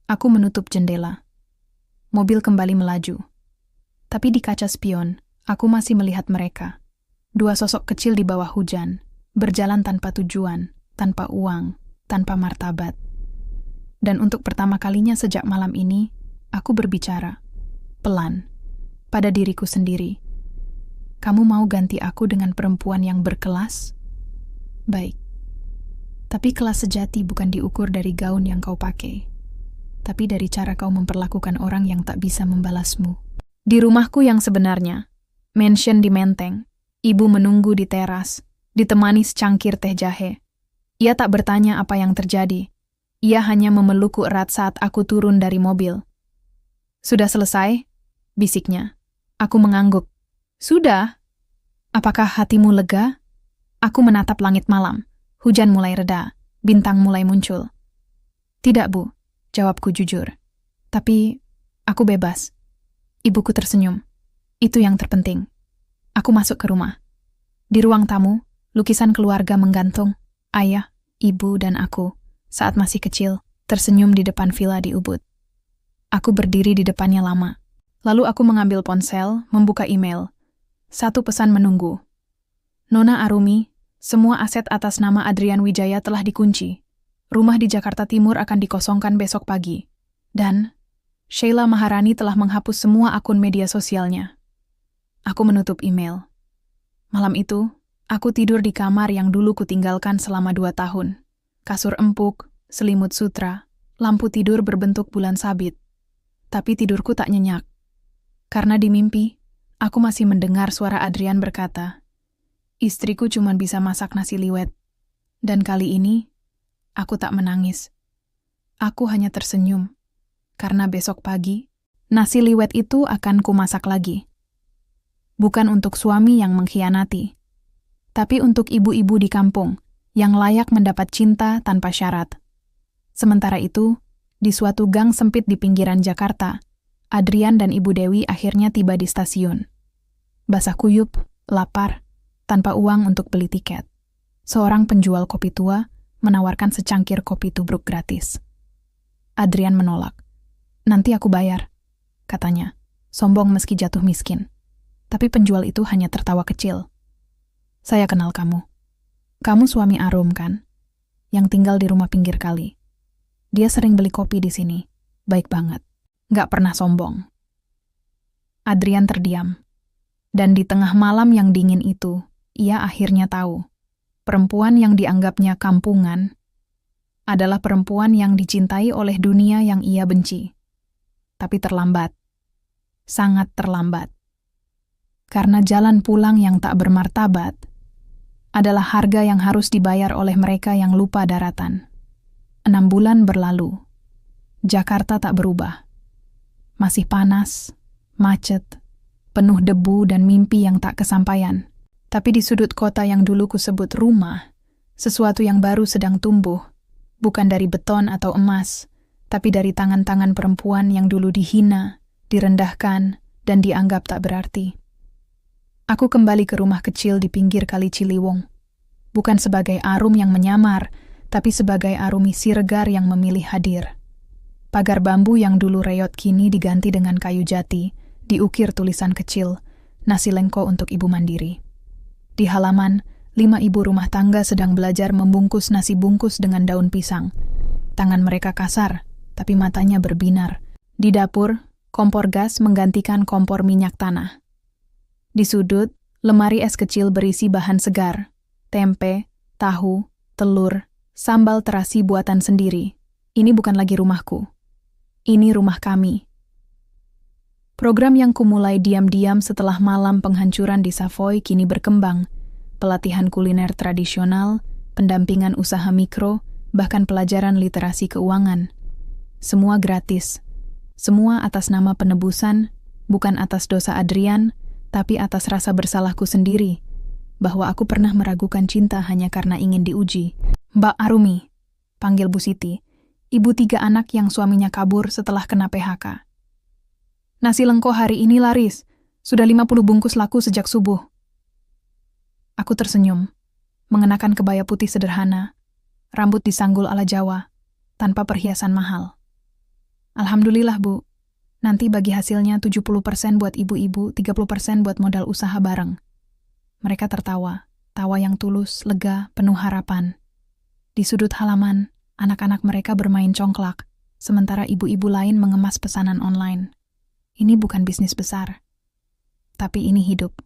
[SPEAKER 1] Aku menutup jendela. Mobil kembali melaju. Tapi di kaca spion, aku masih melihat mereka. Dua sosok kecil di bawah hujan, berjalan tanpa tujuan, tanpa uang, tanpa martabat. Dan untuk pertama kalinya sejak malam ini, aku berbicara, pelan, pada diriku sendiri. Kamu mau ganti aku dengan perempuan yang berkelas? Baik. Tapi kelas sejati bukan diukur dari gaun yang kau pakai, tapi dari cara kau memperlakukan orang yang tak bisa membalasmu. Di rumahku yang sebenarnya, mansion di Menteng, ibu menunggu di teras, ditemani secangkir teh jahe. Ia tak bertanya apa yang terjadi. Ia hanya memelukku erat saat aku turun dari mobil. Sudah selesai? Bisiknya. Aku mengangguk. Sudah. Apakah hatimu lega? Aku menatap langit malam. Hujan mulai reda. Bintang mulai muncul. Tidak, Bu. Jawabku jujur. Tapi, aku bebas. Ibuku tersenyum. Itu yang terpenting. Aku masuk ke rumah. Di ruang tamu, lukisan keluarga menggantung. Ayah, ibu, dan aku, saat masih kecil, tersenyum di depan villa di Ubud. Aku berdiri di depannya lama. Lalu aku mengambil ponsel, membuka email. Satu pesan menunggu. Nona Arumi, semua aset atas nama Adrian Wijaya telah dikunci. Rumah di Jakarta Timur akan dikosongkan besok pagi. Dan Sheila Maharani telah menghapus semua akun media sosialnya. Aku menutup email. Malam itu, aku tidur di kamar yang dulu kutinggalkan selama 2 tahun. Kasur empuk, selimut sutra, lampu tidur berbentuk bulan sabit. Tapi tidurku tak nyenyak. Karena di mimpi, aku masih mendengar suara Adrian berkata, "Istriku cuma bisa masak nasi liwet." Dan kali ini, aku tak menangis. Aku hanya tersenyum, karena besok pagi, nasi liwet itu akan kumasak lagi. Bukan untuk suami yang mengkhianati, tapi untuk ibu-ibu di kampung yang layak mendapat cinta tanpa syarat. Sementara itu, di suatu gang sempit di pinggiran Jakarta, Adrian dan Ibu Dewi akhirnya tiba di stasiun. Basah kuyup, lapar, tanpa uang untuk beli tiket. Seorang penjual kopi tua menawarkan secangkir kopi tubruk gratis. Adrian menolak. "Nanti aku bayar," katanya, sombong meski jatuh miskin. Tapi penjual itu hanya tertawa kecil. "Saya kenal kamu. Kamu suami Arum, kan? Yang tinggal di rumah pinggir kali. Dia sering beli kopi di sini. Baik banget. Nggak pernah sombong." Adrian terdiam. Dan di tengah malam yang dingin itu, ia akhirnya tahu. Perempuan yang dianggapnya kampungan adalah perempuan yang dicintai oleh dunia yang ia benci. Tapi terlambat. Sangat terlambat. Karena jalan pulang yang tak bermartabat adalah harga yang harus dibayar oleh mereka yang lupa daratan. 6 bulan berlalu. Jakarta tak berubah. Masih panas, macet, penuh debu dan mimpi yang tak kesampaian. Tapi di sudut kota yang dulu kusebut rumah, sesuatu yang baru sedang tumbuh, bukan dari beton atau emas, tapi dari tangan-tangan perempuan yang dulu dihina, direndahkan, dan dianggap tak berarti. Aku kembali ke rumah kecil di pinggir Kali Ciliwung. Bukan sebagai Arum yang menyamar, tapi sebagai Arumi Siregar yang memilih hadir. Pagar bambu yang dulu reot kini diganti dengan kayu jati, diukir tulisan kecil, "Nasi lengko untuk ibu mandiri." Di halaman, 5 ibu rumah tangga sedang belajar membungkus nasi bungkus dengan daun pisang. Tangan mereka kasar, tapi matanya berbinar. Di dapur, kompor gas menggantikan kompor minyak tanah. Di sudut, lemari es kecil berisi bahan segar, tempe, tahu, telur, sambal terasi buatan sendiri. Ini bukan lagi rumahku. Ini rumah kami. Program yang kumulai diam-diam setelah malam penghancuran di Savoy kini berkembang. Pelatihan kuliner tradisional, pendampingan usaha mikro, bahkan pelajaran literasi keuangan. Semua gratis. Semua atas nama penebusan, bukan atas dosa Adrian, tapi atas rasa bersalahku sendiri, bahwa aku pernah meragukan cinta hanya karena ingin diuji. "Mbak Arumi," panggil Bu Siti, ibu 3 anak yang suaminya kabur setelah kena PHK. "Nasi lengko hari ini laris, sudah 50 bungkus laku sejak subuh." Aku tersenyum, mengenakan kebaya putih sederhana, rambut disanggul ala Jawa, tanpa perhiasan mahal. "Alhamdulillah, Bu. Nanti bagi hasilnya 70% buat ibu-ibu, 30% buat modal usaha bareng." Mereka tertawa, tawa yang tulus, lega, penuh harapan. Di sudut halaman, anak-anak mereka bermain congklak, sementara ibu-ibu lain mengemas pesanan online. Ini bukan bisnis besar, tapi ini hidup.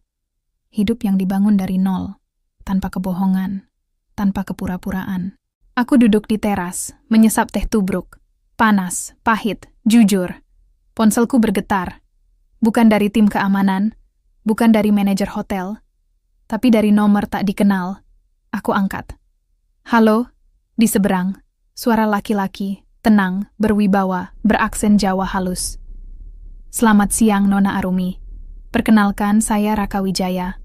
[SPEAKER 1] Hidup yang dibangun dari nol, tanpa kebohongan, tanpa kepura-puraan. Aku duduk di teras, menyesap teh tubruk. Panas, pahit, jujur. Ponselku bergetar. Bukan dari tim keamanan, bukan dari manajer hotel, tapi dari nomor tak dikenal. Aku angkat. "Halo," di seberang. Suara laki-laki, tenang, berwibawa, beraksen Jawa halus. "Selamat siang, Nona Arumi. Perkenalkan, saya Raka Wijaya,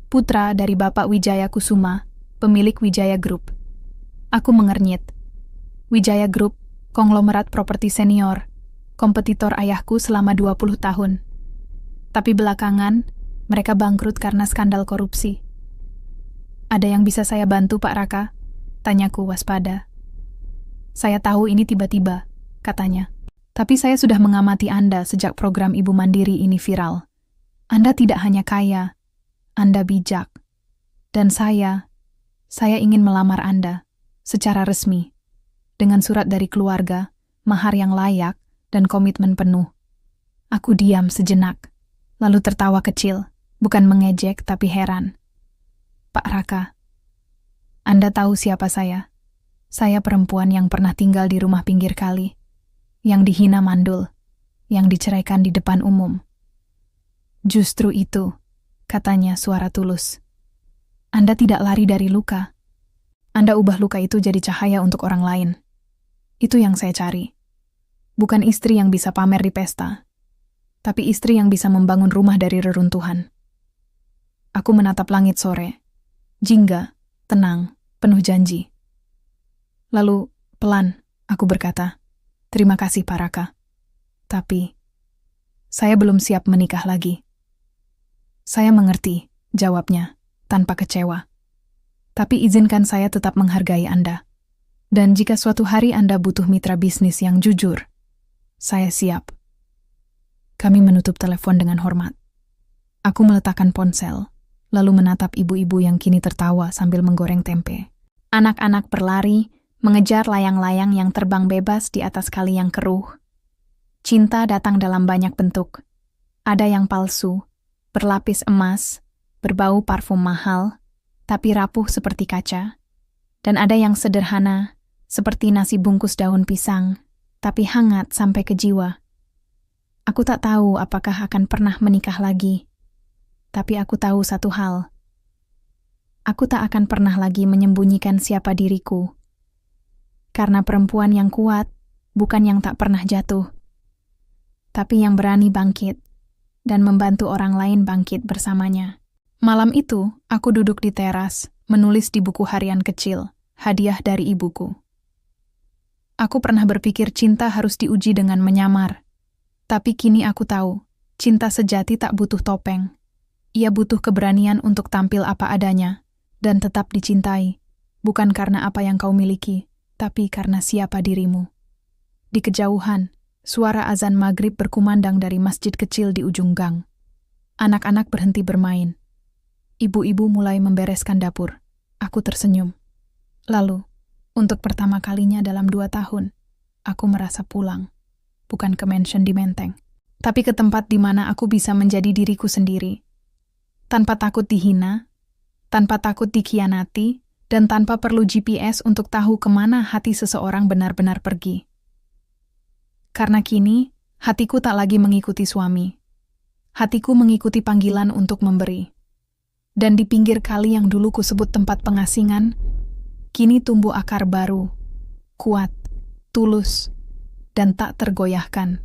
[SPEAKER 1] putra dari Bapak Wijaya Kusuma, pemilik Wijaya Group." Aku mengernyit. Wijaya Group, konglomerat properti senior, kompetitor ayahku selama 20 tahun. Tapi belakangan, mereka bangkrut karena skandal korupsi. "Ada yang bisa saya bantu, Pak Raka?" tanyaku waspada. "Saya tahu ini tiba-tiba," katanya. "Tapi saya sudah mengamati Anda sejak program Ibu Mandiri ini viral. Anda tidak hanya kaya, Anda bijak. Dan saya ingin melamar Anda secara resmi, dengan surat dari keluarga, mahar yang layak, dan komitmen penuh." Aku diam sejenak, lalu tertawa kecil, bukan mengejek tapi heran. "Pak Raka, Anda tahu siapa saya? Saya perempuan yang pernah tinggal di rumah pinggir kali, yang dihina mandul, yang diceraikan di depan umum. Justru itu, katanya suara tulus. Anda tidak lari dari luka. Anda ubah luka itu jadi cahaya untuk orang lain. Itu yang saya cari. Bukan istri yang bisa pamer di pesta, tapi istri yang bisa membangun rumah dari reruntuhan. Aku menatap langit sore. Jingga, tenang, penuh janji. Lalu, pelan, aku berkata, "Terima kasih, Pak Raka. Tapi, saya belum siap menikah lagi." "Saya mengerti," jawabnya, tanpa kecewa. "Tapi izinkan saya tetap menghargai Anda. Dan jika suatu hari Anda butuh mitra bisnis yang jujur, saya siap." Kami menutup telepon dengan hormat. Aku meletakkan ponsel, lalu menatap ibu-ibu yang kini tertawa sambil menggoreng tempe. Anak-anak berlari, mengejar layang-layang yang terbang bebas di atas kali yang keruh. Cinta datang dalam banyak bentuk. Ada yang palsu, berlapis emas, berbau parfum mahal, tapi rapuh seperti kaca. Dan ada yang sederhana, seperti nasi bungkus daun pisang, tapi hangat sampai ke jiwa. Aku tak tahu apakah akan pernah menikah lagi. Tapi aku tahu satu hal. Aku tak akan pernah lagi menyembunyikan siapa diriku. Karena perempuan yang kuat bukan yang tak pernah jatuh, tapi yang berani bangkit dan membantu orang lain bangkit bersamanya. Malam itu, aku duduk di teras, menulis di buku harian kecil, hadiah dari ibuku. Aku pernah berpikir cinta harus diuji dengan menyamar. Tapi kini aku tahu, cinta sejati tak butuh topeng. Ia butuh keberanian untuk tampil apa adanya, dan tetap dicintai, bukan karena apa yang kau miliki, tapi karena siapa dirimu. Di kejauhan, suara azan maghrib berkumandang dari masjid kecil di ujung gang. Anak-anak berhenti bermain. Ibu-ibu mulai membereskan dapur. Aku tersenyum. Lalu, untuk pertama kalinya dalam 2 tahun, aku merasa pulang. Bukan ke mansion di Menteng, tapi ke tempat di mana aku bisa menjadi diriku sendiri. Tanpa takut dihina, tanpa takut dikhianati, dan tanpa perlu GPS untuk tahu kemana hati seseorang benar-benar pergi. Karena kini, hatiku tak lagi mengikuti suami. Hatiku mengikuti panggilan untuk memberi. Dan di pinggir kali yang dulu kusebut tempat pengasingan, kini tumbuh akar baru, kuat, tulus, dan tak tergoyahkan.